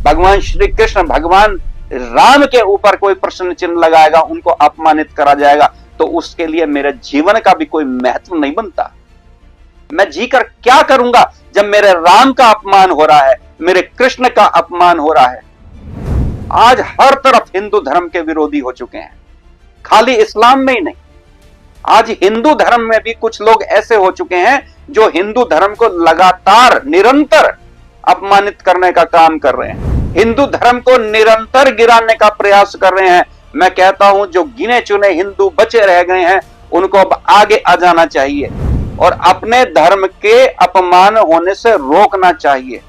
भगवान श्री कृष्ण, भगवान राम के ऊपर कोई प्रश्न चिन्ह लगाएगा, उनको अपमानित करा जाएगा, तो उसके लिए मेरे जीवन का भी कोई महत्व नहीं बनता। मैं जीकर क्या करूंगा जब मेरे राम का अपमान हो रहा है, मेरे कृष्ण का अपमान हो रहा है। आज हर तरफ हिंदू धर्म के विरोधी हो चुके हैं, खाली इस्लाम में ही नहीं, आज हिंदू धर्म में भी कुछ लोग ऐसे हो चुके हैं जो हिंदू धर्म को लगातार निरंतर अपमानित करने का काम कर रहे हैं, हिंदू धर्म को निरंतर गिराने का प्रयास कर रहे हैं। मैं कहता हूं जो गिने चुने हिंदू बचे रह गए हैं उनको अब आगे आ जाना चाहिए और अपने धर्म के अपमान होने से रोकना चाहिए।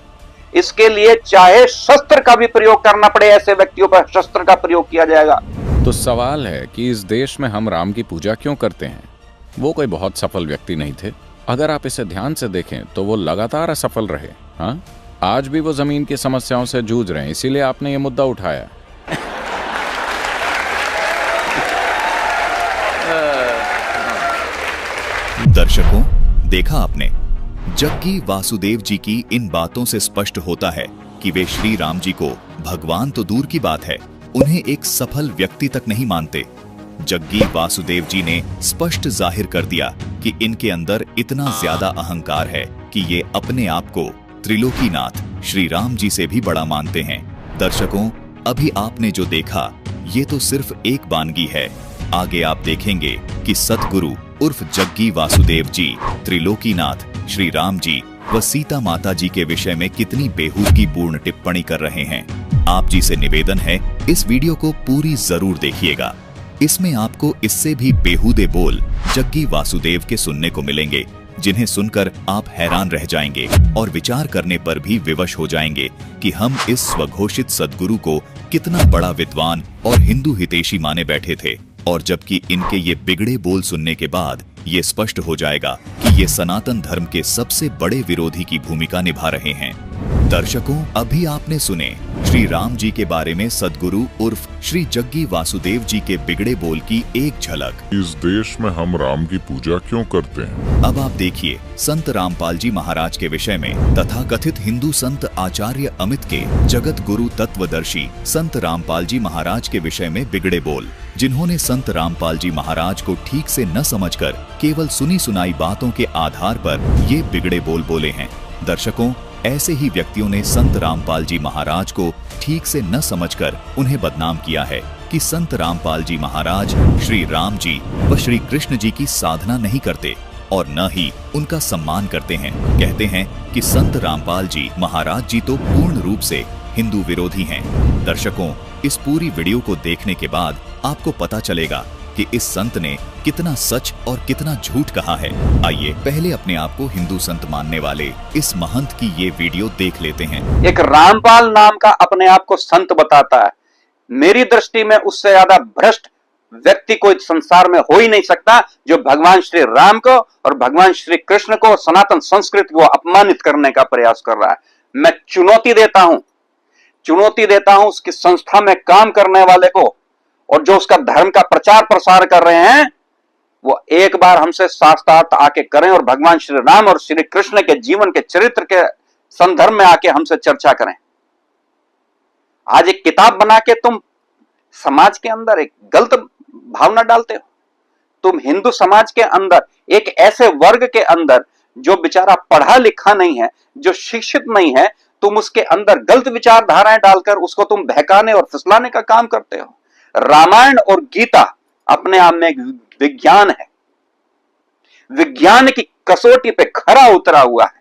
इसके लिए चाहे शस्त्र का भी प्रयोग करना पड़े, ऐसे व्यक्तियों पर शस्त्र का प्रयोग किया जाएगा। तो सवाल है कि इस देश में हम राम की पूजा क्यों करते हैं? वो कोई बहुत सफल व्यक्ति नहीं थे। अगर आप इसे ध्यान से देखें तो वो लगातार असफल रहे। हाँ, आज भी वो जमीन की समस्याओं से जूझ रहे हैं, इसीलिए आपने ये मुद्दा उठाया। दर्शकों, देखा आपने, जग्गी वासुदेव जी की इन बातों से स्पष्ट होता है कि वे श्री राम जी को भगवान तो दूर की बात है, उन्हें एक सफल व्यक्ति तक नहीं मानते। जग्गी वासुदेव जी ने स्पष्ट जाहिर कर दिया कि इनके अंदर इतना ज्यादा अहंकार है कि ये अपने आप को त्रिलोकीनाथ श्री राम जी से भी बड़ा मानते हैं। दर्शकों, अभी आपने जो देखा ये तो सिर्फ एक वानगी है। आगे आप देखेंगे कि सतगुरु उर्फ जग्गी वासुदेव जी त्रिलोकीनाथ श्री राम जी व सीता माता जी के विषय में कितनी बेहूदगी पूर्ण टिप्पणी कर रहे हैं। आप जी से निवेदन है, इस वीडियो को पूरी जरूर देखिएगा। इसमें आपको इससे भी बेहूदे बोल जग्गी वासुदेव के सुनने को मिलेंगे, जिन्हें सुनकर आप हैरान रह जाएंगे और विचार करने पर भी विवश हो जाएंगे कि हम इस स्वघोषित सद्गुरु को कितना बड़ा विद्वान और हिंदू हितैषी माने बैठे थे, और जबकि इनके ये बिगड़े बोल सुनने के बाद ये स्पष्ट हो जाएगा कि ये सनातन धर्म के सबसे बड़े विरोधी की भूमिका निभा रहे हैं। दर्शकों, अभी आपने सुने श्री राम जी के बारे में सद्गुरु उर्फ श्री जग्गी वासुदेव जी के बिगड़े बोल की एक झलक। इस देश में हम राम की पूजा क्यों करते हैं? अब आप देखिए संत रामपाल जी महाराज के विषय में तथा कथित हिंदू संत आचार्य अमित के जगत गुरु तत्वदर्शी संत रामपाल जी महाराज के विषय में बिगड़े बोल, जिन्होंने संत रामपाल जी महाराज को ठीक से न समझकर केवल सुनी सुनाई बातों के आधार पर ये बिगड़े बोल बोले हैं। दर्शकों, ऐसे ही व्यक्तियों ने संत रामपाल जी महाराज को ठीक से न समझकर उन्हें बदनाम किया है कि संत रामपाल जी महाराज श्री राम जी व श्री कृष्ण जी की साधना नहीं करते और न ही उनका सम्मान करते हैं। कहते हैं कि संत रामपाल जी महाराज जी तो पूर्ण रूप से हिंदू विरोधी हैं। दर्शकों, इस पूरी वीडियो को देखने के बाद आपको पता चलेगा कि इस संत ने कितना सच और कितना झूठ कहा है। आइए पहले अपने आप को हिंदू संत मानने वाले इस महंत की ये वीडियो देख लेते हैं। एक रामपाल नाम का अपने आप को संत बताता है। मेरी दृष्टि में उससे ज्यादा भ्रष्ट व्यक्ति कोई संसार में हो ही नहीं सकता, जो भगवान श्री राम को और भगवान श्री कृष्ण को, सनातन संस्कृति को अपमानित करने का प्रयास कर रहा है। मैं चुनौती देता हूं उसकी संस्था में काम करने वाले को, और जो उसका धर्म का प्रचार प्रसार कर रहे हैं, वो एक बार हमसे साक्षात आके करें और भगवान श्री राम और श्री कृष्ण के जीवन के चरित्र के संदर्भ में आके हमसे चर्चा करें। आज एक किताब बना के तुम समाज के अंदर एक गलत भावना डालते हो। तुम हिंदू समाज के अंदर एक ऐसे वर्ग के अंदर जो बेचारा पढ़ा लिखा नहीं है, जो शिक्षित नहीं है, तुम उसके अंदर गलत विचारधाराएं डालकर उसको तुम बहकाने और फिसलाने का काम करते हो। रामायण और गीता अपने आप में एक विज्ञान है, विज्ञान की कसौटी पे खरा उतरा हुआ है।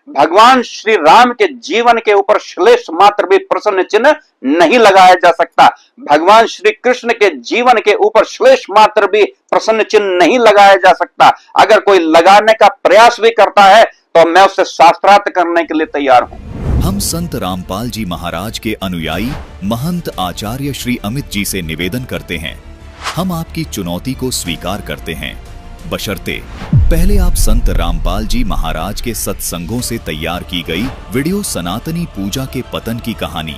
भगवान श्री राम के जीवन के ऊपर श्लेष मात्र भी प्रश्न चिन्ह नहीं लगाया जा सकता। भगवान श्री कृष्ण के जीवन के ऊपर श्लेष मात्र भी प्रश्न चिन्ह नहीं लगाया जा सकता। अगर कोई लगाने का प्रयास भी करता है तो मैं उससे शास्त्रार्थ करने के लिए तैयार हूं। हम संत रामपाल जी महाराज के अनुयायी महंत आचार्य श्री अमित जी से निवेदन करते हैं, हम आपकी चुनौती को स्वीकार करते हैं, बशर्ते पहले आप संत रामपाल जी महाराज के सत्संगों से तैयार की गई वीडियो सनातनी पूजा के पतन की कहानी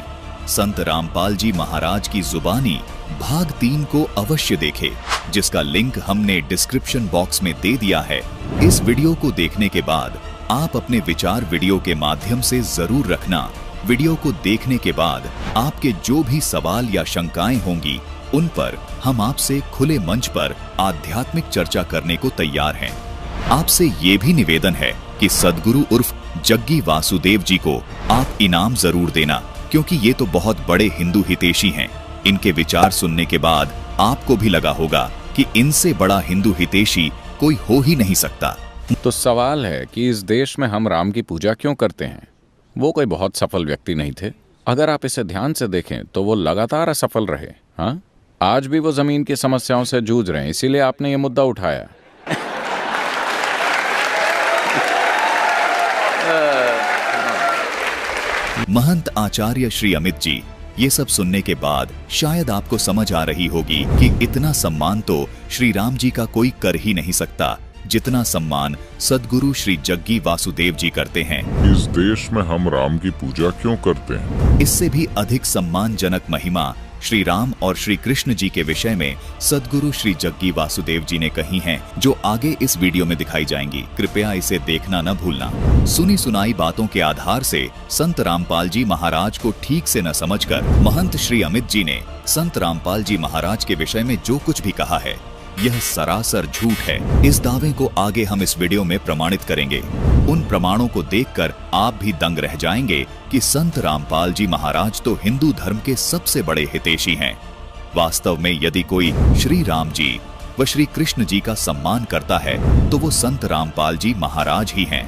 संत रामपाल जी महाराज की जुबानी भाग 3 को अवश्य देखें, जिसका लिंक हमने डिस्क्रिप्शन बॉक्स में दे दिया है। इस वीडियो को देखने के बाद आप अपने विचार वीडियो के माध्यम से जरूर रखना, वीडियो को देखने के बाद आपके जो भी सवाल या शंकाएं होंगी उन पर हम आपसे खुले मंच पर आध्यात्मिक चर्चा करने को तैयार हैं। आपसे ये भी निवेदन है कि सद्गुरु उर्फ जग्गी वासुदेव जी को आप इनाम जरूर देना, क्योंकि ये तो बहुत बड़े हिंदू हितैषी हैं। इनके विचार सुनने के बाद आपको भी लगा होगा कि इनसे बड़ा हिंदू हितैषी कोई हो ही नहीं सकता। तो सवाल है कि इस देश में हम राम की पूजा क्यों करते हैं? वो कोई बहुत सफल व्यक्ति नहीं थे। अगर आप इसे ध्यान से देखें तो वो लगातार असफल रहे। हाँ, आज भी वो जमीन की समस्याओं से जूझ रहे हैं, इसीलिए आपने ये मुद्दा उठाया। महंत आचार्य श्री अमित जी, ये सब सुनने के बाद शायद आपको समझ आ रही होगी कि इतना सम्मान तो श्री राम जी का कोई कर ही नहीं सकता जितना सम्मान सद्गुरु श्री जग्गी वासुदेव जी करते हैं। इस देश में हम राम की पूजा क्यों करते हैं? इससे भी अधिक सम्मानजनक महिमा श्री राम और श्री कृष्ण जी के विषय में सद्गुरु श्री जग्गी वासुदेव जी ने कही हैं, जो आगे इस वीडियो में दिखाई जाएंगी। कृपया इसे देखना न भूलना। सुनी सुनाई बातों के आधार से संत रामपाल जी महाराज को ठीक से न समझकर महंत श्री अमित जी ने संत रामपाल जी महाराज के विषय में जो कुछ भी कहा है, यह सरासर झूठ है। इस दावे को आगे हम इस वीडियो में प्रमाणित करेंगे। उन प्रमाणों को देखकर आप भी दंग रह जाएंगे कि संत रामपाल जी महाराज तो हिंदू धर्म के सबसे बड़े हितैषी हैं। वास्तव में यदि कोई श्री राम जी व श्री कृष्ण जी का सम्मान करता है तो वो संत रामपाल जी महाराज ही हैं।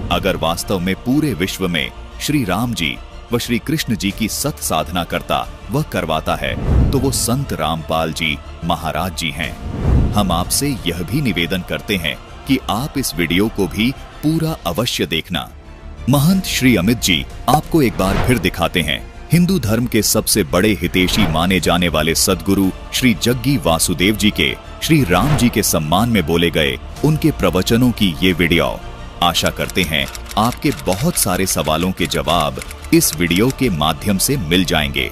अगर वास्तव में पूरे विश्व में श्री राम जी व श्री कृष्ण जी की सत साधना करता व करवाता है तो वो संत रामपाल जी महाराज जी हैं। हम आपसे यह भी निवेदन करते हैं कि आप इस वीडियो को भी पूरा अवश्य देखना। महंत श्री अमित जी आपको एक बार फिर दिखाते हैं हिंदू धर्म के सबसे बड़े हितैषी माने जाने वाले सद्गुरु श्री जग्गी वासुदेव जी के श्री राम जी के सम्मान में बोले गए उनके प्रवचनों की ये वीडियो। आशा करते हैं आपके बहुत सारे सवालों के जवाब इस वीडियो के माध्यम से मिल जाएंगे।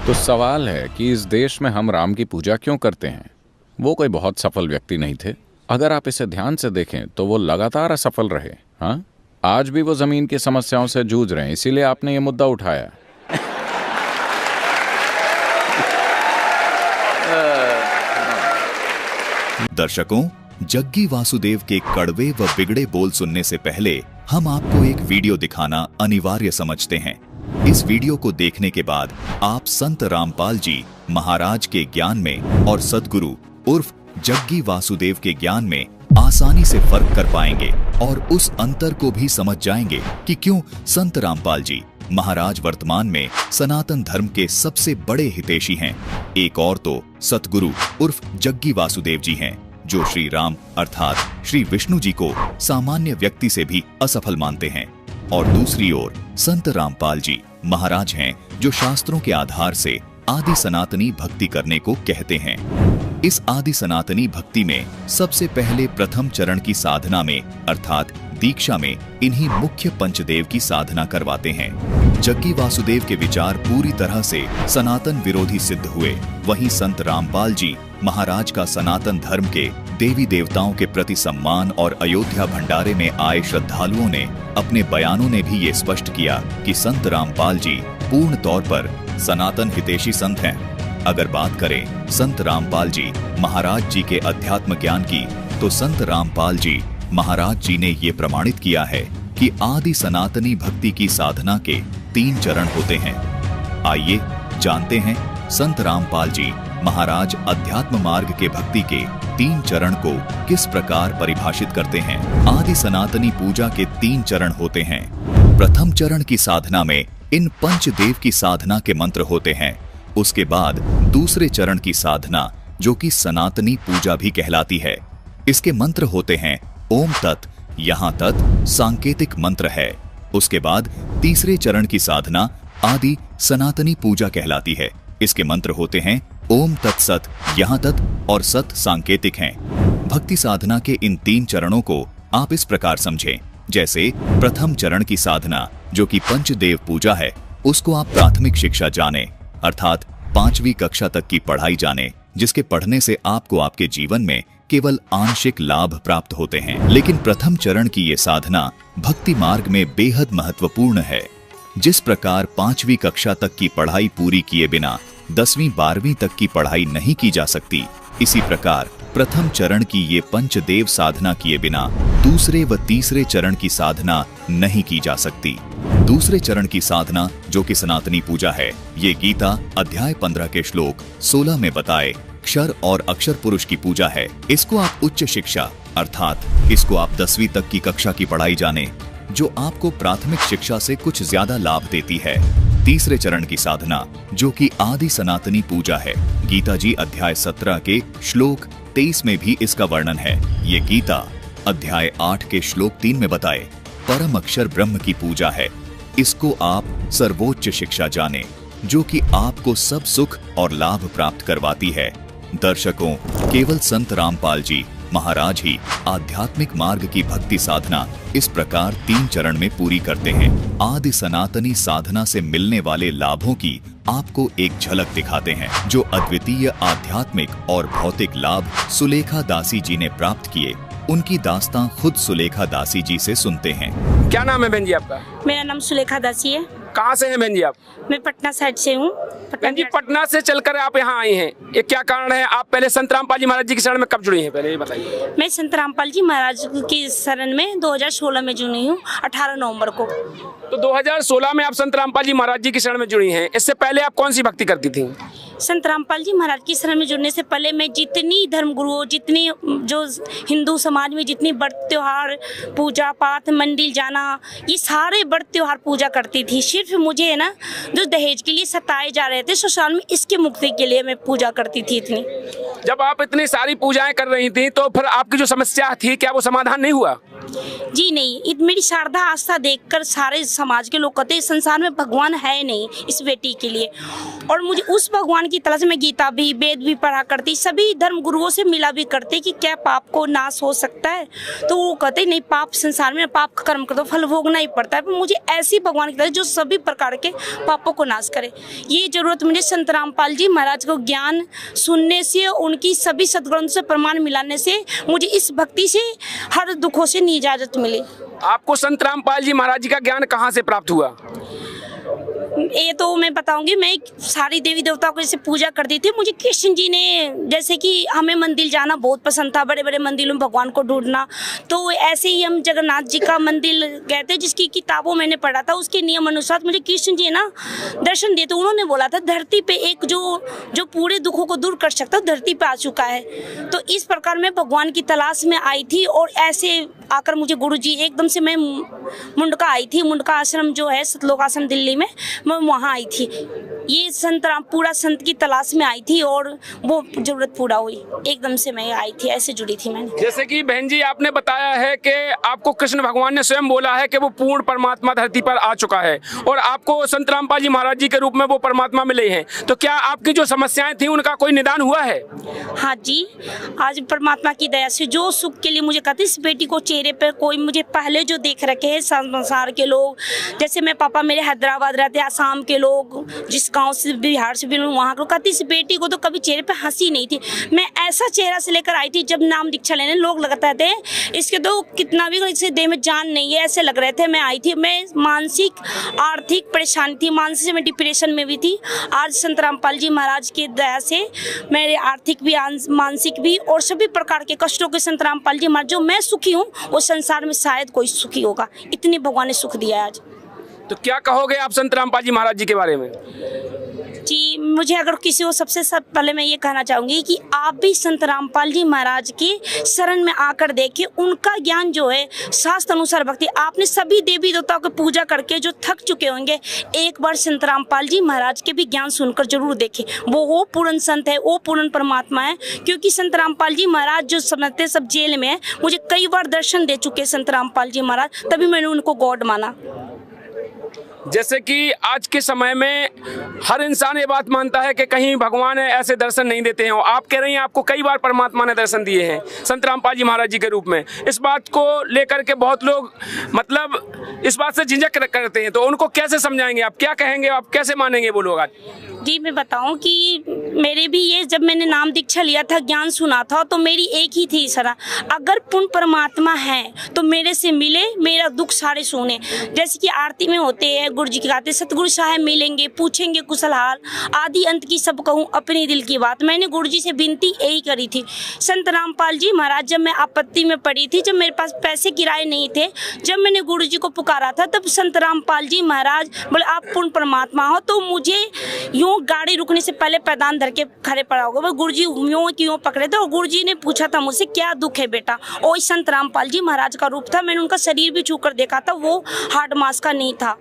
तो सवाल है कि इस देश में हम राम की पूजा क्यों करते हैं? वो कोई बहुत सफल व्यक्ति नहीं थे। अगर आप इसे ध्यान से देखें तो वो लगातार असफल रहे। हाँ, आज भी वो जमीन की समस्याओं से जूझ रहे हैं, इसीलिए आपने ये मुद्दा उठाया। दर्शकों, जग्गी वासुदेव के कड़वे व बिगड़े बोल सुनने से पहले हम आपको एक वीडियो दिखाना अनिवार्य समझते हैं। इस वीडियो को देखने के बाद आप संत रामपाल जी महाराज के ज्ञान में और सद्गुरु उर्फ जग्गी वासुदेव के ज्ञान में आसानी से फर्क कर पाएंगे और उस अंतर को भी समझ जाएंगे कि क्यों संत रामपाल जी महाराज वर्तमान में सनातन धर्म के सबसे बड़े हितैषी हैं। एक और तो सतगुरु उर्फ जग्गी वासुदेव जी हैं, जो श्री राम अर्थात श्री विष्णु जी को सामान्य व्यक्ति से भी असफल मानते हैं, और दूसरी ओर संत रामपाल जी महाराज हैं, जो शास्त्रों के आधार से आदि सनातनी भक्ति करने को कहते हैं। इस आदि सनातनी भक्ति में सबसे पहले प्रथम चरण की साधना में अर्थात दीक्षा में इन्हीं मुख्य पंचदेव की साधना करवाते हैं। जग्गी वासुदेव के विचार पूरी तरह से सनातन विरोधी सिद्ध हुए। वहीं संत रामपाल जी महाराज का सनातन धर्म के देवी देवताओं के प्रति सम्मान और अयोध्या भंडारे में आए श्रद्धालुओं ने अपने बयानों ने भी ये स्पष्ट किया कि संत रामपाल जी पूर्ण तौर पर सनातन हितैषी संत हैं। अगर बात करें संत रामपाल जी महाराज जी के अध्यात्म ज्ञान की, तो संत रामपाल जी महाराज जी ने ये प्रमाणित किया है कि आदि सनातनी भक्ति की साधना के 3 चरण होते हैं। आइए जानते हैं संत रामपाल जी महाराज अध्यात्म मार्ग के भक्ति के 3 चरण को किस प्रकार परिभाषित करते हैं। आदि सनातनी पूजा के 3 चरण होते हैं। प्रथम चरण की साधना में इन पंचदेव की साधना के मंत्र होते हैं। उसके बाद दूसरे चरण की साधना, जो कि सनातनी पूजा भी कहलाती है, इसके मंत्र होते हैं ओम तत्, यहाँ तत् सांकेतिक मंत्र है। उसके बाद तीसरे चरण की साधना आदि सनातनी पूजा कहलाती है। इसके मंत्र होते हैं ओम तत्सत, यहाँ तत् और सत सांकेतिक हैं। भक्ति साधना के इन 3 चरणों को आप इस प्रकार समझें, जैसे प्रथम चरण की साधना जो कि पंचदेव पूजा है, उसको आप प्राथमिक शिक्षा जाने अर्थात 5वीं कक्षा तक की पढ़ाई जाने, जिसके पढ़ने से आपको आपके जीवन में केवल आंशिक लाभ प्राप्त होते हैं। लेकिन प्रथम चरण की ये साधना भक्ति मार्ग में बेहद महत्वपूर्ण है। जिस प्रकार 5वीं कक्षा तक की पढ़ाई पूरी किए बिना 10वीं 12वीं तक की पढ़ाई नहीं की जा सकती, इसी प्रकार प्रथम चरण की ये पंचदेव साधना किए बिना दूसरे व तीसरे चरण की साधना नहीं की जा सकती। दूसरे चरण की साधना जो कि सनातनी पूजा है, ये गीता अध्याय 15 के श्लोक 16 में बताए क्षर और अक्षर पुरुष की पूजा है। इसको आप उच्च शिक्षा अर्थात इसको आप 10वीं तक की कक्षा की पढ़ाई जाने, जो आपको प्राथमिक शिक्षा से कुछ ज्यादा लाभ देती है। तीसरे चरण की साधना जो कि आदि सनातनी पूजा है, गीता जी अध्याय 17 के श्लोक 23 में भी इसका वर्णन है। ये गीता अध्याय 8 के श्लोक 3 में बताए परम अक्षर ब्रह्म की पूजा है। इसको आप सर्वोच्च शिक्षा जाने, जो कि आपको सब सुख और लाभ प्राप्त करवाती है। दर्शकों, केवल संत रामपाल जी महाराज ही आध्यात्मिक मार्ग की भक्ति साधना इस प्रकार 3 चरण में पूरी करते हैं। आदि सनातनी साधना से मिलने वाले लाभों की आपको एक झलक दिखाते हैं, जो अद्वितीय आध्यात्मिक और भौतिक लाभ सुलेखा दासी जी ने प्राप्त किए। उनकी दास्तां खुद सुलेखा दासी जी से सुनते हैं। क्या नाम है बहन जी आपका? मेरा नाम सुलेखा दासी है। कहाँ से हैं बहन जी आप? मैं पटना साइड से हूँ। बहन जी पटना से चलकर आप यहाँ आई हैं, ये क्या कारण है? आप पहले संत रामपाल जी महाराज जी की शरण में कब जुड़ी हैं, पहले ये बताइए। मैं संत रामपाल जी महाराज की शरण में 2016 में जुड़ी हूँ, 18 नवंबर को। तो 2016 में आप संत रामपाल जी महाराज जी की शरण में जुड़ी हैं। इससे पहले आप कौन सी भक्ति करती थी? संत रामपाल जी महाराज की शरण में जुड़ने से पहले मैं जितनी धर्मगुरुओं, जितनी जो हिंदू समाज में जितनी व्रत त्योहार, पूजा पाठ, मंदिर जाना, ये सारे व्रत त्योहार पूजा करती थी। सिर्फ मुझे है ना जो दहेज के लिए सताए जा रहे थे ससुराल में, इसकी मुक्ति के लिए मैं पूजा करती थी इतनी। जब आप इतनी सारी पूजाएं कर रही थी तो फिर आपकी जो समस्या थी, क्या वो समाधान नहीं हुआ? जी नहीं, मेरी श्रद्धा आस्था देखकर सारे समाज के लोग कहते हैं संसार में भगवान है नहीं इस बेटी के लिए। और मुझे उस भगवान की तलाश में गीता भी, वेद भी पढ़ा करती, सभी धर्म गुरुओं से मिला भी करते कि क्या पाप को नाश हो सकता है। तो वो कहते नहीं, पाप संसार में पाप का कर्म कर दो, फल भोगना ही पड़ता है। पर मुझे ऐसी भगवान की तलाश जो सभी प्रकार के पापों को नाश करे, ये जरूरत मुझे संत रामपाल जी महाराज को ज्ञान सुनने से, उनकी सभी सदग्रंथों से प्रमाण मिलाने से मुझे इस भक्ति से हर दुखों से इजाजत मिली। आपको संत रामपाल जी महाराज जी का ज्ञान कहाँ से प्राप्त हुआ? ये तो मैं बताऊंगी। मैं सारी देवी देवताओं को जैसे पूजा करती थी, मुझे कृष्ण जी ने, जैसे कि हमें मंदिर जाना बहुत पसंद था, बड़े बड़े मंदिरों में भगवान को ढूंढना। तो ऐसे ही हम जगन्नाथ जी का मंदिर गए थे, जिसकी किताबों मैंने पढ़ा था, उसके नियम अनुसार मुझे कृष्ण जी ना दर्शन दिए। तो उन्होंने बोला था धरती पे एक जो पूरे दुखों को दूर कर सकता धरती पे आ चुका है। तो इस प्रकार मैं भगवान की तलाश में आई थी, और ऐसे आकर मुझे गुरु जी एकदम से, मैं मुंडका आई थी, मुंडका आश्रम जो है सतलोक आश्रम दिल्ली में, मैं वहाँ आई थी। ये संत पूरा संत की तलाश में आई थी और वो जरूरत पूरा हुई, एकदम से मैं आई थी, ऐसे जुड़ी थी मैंने। जैसे कि बहन जी आपने बताया है कि आपको कृष्ण भगवान ने स्वयं बोला है कि वो पूर्ण परमात्मा धरती पर आ चुका है, और आपको संत रामपाल जी महाराज जी के रूप में वो परमात्मा मिले हैं। तो क्या आपकी जो समस्याएं थी उनका कोई निदान हुआ है? हाँ जी, आज परमात्मा की दया से जो सुख के लिए मुझे कहते, इस बेटी को चेहरे पर कोई मुझे पहले जो देख रखे हैं संसार के लोग, जैसे मैं पापा मेरे हैदराबाद रहते, आसाम के लोग, जिस गांव से, बिहार से भी वहाँ को कहती, इस बेटी को तो कभी चेहरे पे हंसी नहीं थी। मैं ऐसा चेहरा से लेकर आई थी, जब नाम दीक्षा लेने लोग लगता थे इसके तो कितना भी इसके देह में जान नहीं है, ऐसे लग रहे थे। मैं आई थी, मैं मानसिक आर्थिक परेशानी थी, मानसिक से मैं डिप्रेशन में भी थी। आज संत रामपाल जी महाराज की दया से मेरे आर्थिक भी, मानसिक भी, और सभी प्रकार के कष्टों के संत रामपाल जी महाराज, जो मैं सुखी हूँ वो संसार में शायद कोई सुखी होगा, इतनी भगवान ने सुख दिया है आज। तो क्या कहोगे आप संत रामपाल जी महाराज जी के बारे में? जी, मुझे अगर किसी को सबसे पहले मैं ये कहना चाहूँगी कि आप भी संत रामपाल जी महाराज के शरण में आकर देखिए, उनका ज्ञान जो है शास्त्र अनुसार भक्ति। आपने सभी देवी देवताओं की पूजा करके जो थक चुके होंगे, एक बार संत रामपाल जी महाराज के भी ज्ञान सुनकर जरूर देखें। वो पूर्ण संत है, वो पूर्ण परमात्मा है। क्योंकि संत रामपाल जी महाराज जो समझते सब जेल में है, मुझे कई बार दर्शन दे चुके संत रामपाल जी महाराज, तभी मैंने उनको गॉड माना। जैसे कि आज के समय में हर इंसान ये बात मानता है कि कहीं भगवान ऐसे दर्शन नहीं देते हैं। आप कह रही हैं आपको कई बार परमात्मा ने दर्शन दिए हैं संत रामपाल जी महाराज जी के रूप में। इस बात को लेकर के बहुत लोग मतलब इस बात से झिझक करते हैं, तो उनको कैसे समझाएंगे आप? क्या कहेंगे आप? कैसे मानेंगे वो लोग आज? जी, मैं बताऊं कि मेरे भी ये, जब मैंने नाम दीक्षा लिया था, ज्ञान सुना था, तो मेरी एक ही थी इशारा, अगर पूर्ण परमात्मा है तो मेरे से मिले, मेरा दुख सारे सुने। जैसे कि आरती में होते हैं, गुरु जी कहते सतगुरु साहब मिलेंगे, पूछेंगे कुशल हाल, आदि अंत की सब कहूँ अपने दिल की बात। मैंने गुरु जी से विनती यही करी थी। संत रामपाल जी महाराज, जब मैं आपत्ति में पड़ी थी, जब मेरे पास पैसे किराए नहीं थे, जब मैंने गुरु जी को पुकारा था, तब संत रामपाल जी महाराज बोले आप पूर्ण परमात्मा हो, तो मुझे यूँ गाड़ी रुकने से पहले पैदान धर के खड़े पड़ा होगा। वो गुरु जी यूँ की यूँ पकड़े थे और गुरु जी ने पूछा था मुझसे क्या दुख है बेटा। और संत रामपाल जी महाराज का रूप था। मैंने उनका शरीर भी छू कर देखा था, वो हार्ड मास का नहीं था।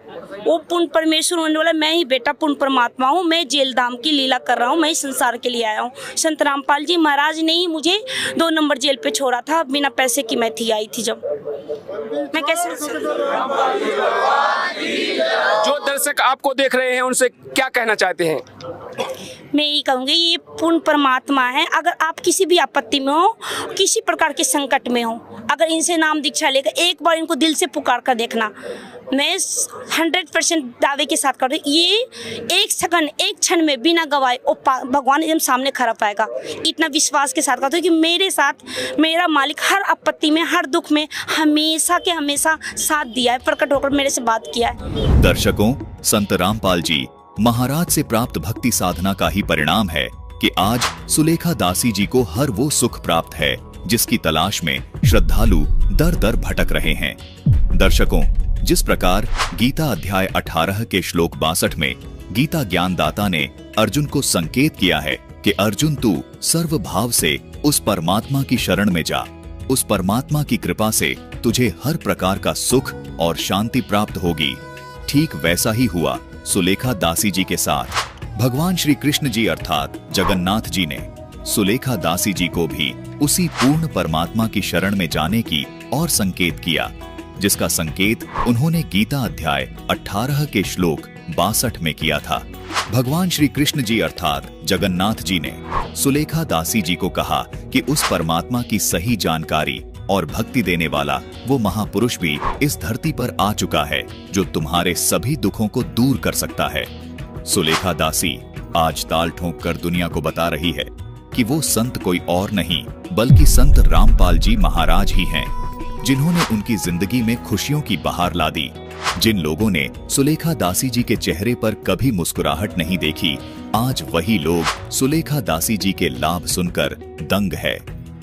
वो पूर्ण परमेश्वर होने वाला मैं ही बेटा पूर्ण परमात्मा हूँ। मैं जेल धाम की लीला कर रहा हूँ, मैं संसार के लिए आया हूँ। संत रामपाल जी महाराज ने ही मुझे 2 नंबर जेल पे छोड़ा था, बिना पैसे की मैं थी आई थी। जब मैं कैसे, जो दर्शक आपको देख रहे हैं उनसे क्या कहना चाहते हैं? मैं यही कहूँगी ये पूर्ण परमात्मा है। अगर आप किसी भी आपत्ति में हो, किसी प्रकार के संकट में हो, अगर इनसे नाम दीक्षा लेकर एक बार इनको दिल से पुकार कर देखना, मैं 100% दावे के साथ कर रही हूँ, ये एक सेकंड एक क्षण में बिना गवाए भगवान एकदम सामने खड़ा पाएगा। इतना विश्वास के साथ कहता हूँ कि मेरे साथ मेरा मालिक हर आपत्ति में, हर दुख में हमेशा के हमेशा साथ दिया है, प्रकट होकर मेरे से बात किया है। दर्शकों, संत रामपाल जी महाराज से प्राप्त भक्ति साधना का ही परिणाम है कि आज सुलेखा दासी जी को हर वो सुख प्राप्त है जिसकी तलाश में श्रद्धालु दर दर भटक रहे हैं। दर्शकों, जिस प्रकार गीता अध्याय 18 के श्लोक 62 में गीता ज्ञानदाता ने अर्जुन को संकेत किया है कि अर्जुन तू सर्व भाव से उस परमात्मा की शरण में जा, उस परमात्मा की कृपा से तुझे हर प्रकार का सुख और शांति प्राप्त होगी। ठीक वैसा ही हुआ सुलेखा दासी जी के साथ। भगवान श्री कृष्ण जी अर्थात जगन्नाथ जी ने सुलेखा दासी जी को भी उसी पूर्ण परमात्मा की शरण में जाने की और संकेत किया, जिसका संकेत उन्होंने गीता अध्याय 18 के श्लोक 62 में किया था। भगवान श्री कृष्ण जी अर्थात जगन्नाथ जी ने सुलेखा दासी जी को कहा कि उस परमात्मा की सही जानकारी और भक्ति देने वाला वो महापुरुष भी इस धरती पर आ चुका है जो तुम्हारे सभी दुखों को दूर कर सकता है। सुलेखा दासी आज ताल ठोंक कर दुनिया को बता रही है कि वो संत कोई और नहीं बल्कि संत रामपाल जी महाराज ही हैं, जिन्होंने उनकी जिंदगी में खुशियों की बहार ला दी। जिन लोगों ने सुलेखा दासी जी के चेहरे पर कभी मुस्कुराहट नहीं देखी, आज वही लोग सुलेखा दासी जी के लाभ सुनकर दंग है।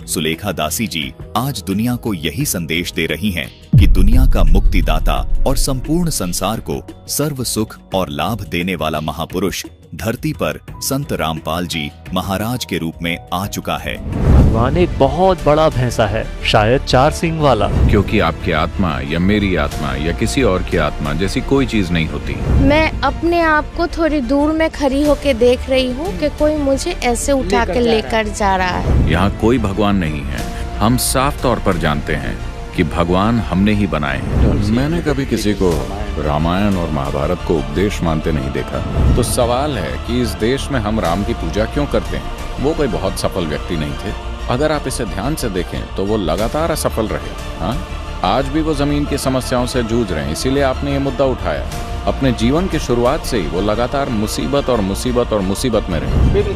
सुलेखा दासी जी आज दुनिया को यही संदेश दे रही हैं कि दुनिया का मुक्तिदाता और संपूर्ण संसार को सर्व सुख और लाभ देने वाला महापुरुष धरती पर संत रामपाल जी महाराज के रूप में आ चुका है। भगवान एक बहुत बड़ा भैंसा है, शायद 4 सींग वाला। क्योंकि आपकी आत्मा या मेरी आत्मा या किसी और की आत्मा जैसी कोई चीज नहीं होती। मैं अपने आप को थोड़ी दूर में खड़ी होकर देख रही हूँ कि कोई मुझे ऐसे उठा के लेकर जा रहा है। यहाँ कोई भगवान नहीं है। हम साफ तौर पर जानते हैं कि भगवान हमने ही बनाए हैं। मैंने कभी किसी को रामायण और महाभारत को उपदेश मानते नहीं देखा। तो सवाल है कि इस देश में हम राम की पूजा क्यों करते हैं? वो कोई बहुत सफल व्यक्ति नहीं थे। अगर आप इसे ध्यान से देखें तो वो लगातार असफल रहे। हाँ, आज भी वो जमीन की समस्याओं से जूझ रहे हैं, इसीलिए आपने ये मुद्दा उठाया। अपने जीवन की शुरुआत से ही वो लगातार मुसीबत और मुसीबत और मुसीबत में रहे।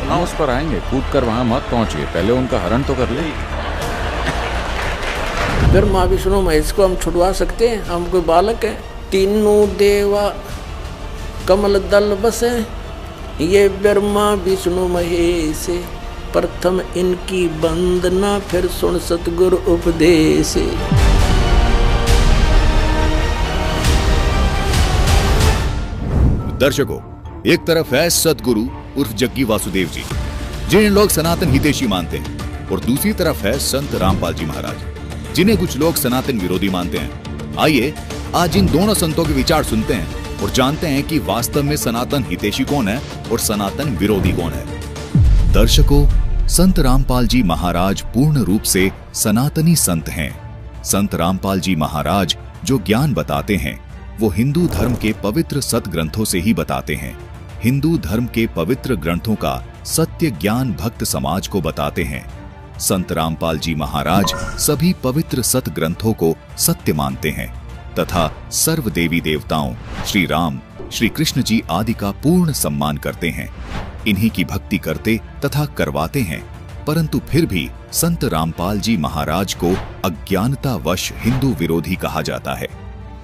हम उस पर आएंगे, कूद कर वहाँ मत पहुँचिए, पहले उनका हरण तो कर ले। ब्रह्मा विष्णु महेश को हम छुड़वा सकते हैं? हम कोई बालक है? तीनों देवा कमल दल बसे, ये ब्रह्मा विष्णु महेश, प्रथम इनकी वंदना फिर सुन सतगुरु उपदेश। दर्शकों, एक तरफ है सतगुरु उर्फ जग्गी वासुदेव जी, जिन्हें लोग सनातन हितैषी मानते हैं, और दूसरी तरफ है संत रामपाल जी महाराज, जिन्हें कुछ लोग सनातन विरोधी मानते हैं। आइए आज इन दोनों संतों के विचार सुनते हैं और जानते हैं कि वास्तव में सनातन हितैषी कौन है और सनातन विरोधी कौन है। दर्शकों, संत रामपाल जी महाराज पूर्ण रूप से सनातनी संत हैं। संत रामपाल जी महाराज जो ज्ञान बताते हैं वो हिंदू धर्म के पवित्र सत ग्रंथों से ही बताते हैं। हिंदू धर्म के पवित्र ग्रंथों का सत्य ज्ञान भक्त समाज को बताते हैं। संत रामपाल जी महाराज सभी पवित्र सत ग्रंथों को सत्य मानते हैं तथा सर्व देवी देवताओं श्री राम, श्री कृष्ण जी आदि का पूर्ण सम्मान करते हैं। इन्हीं की भक्ति करते तथा करवाते हैं, परंतु फिर भी संत रामपाल जी महाराज को अज्ञानतावश हिंदू विरोधी कहा जाता है।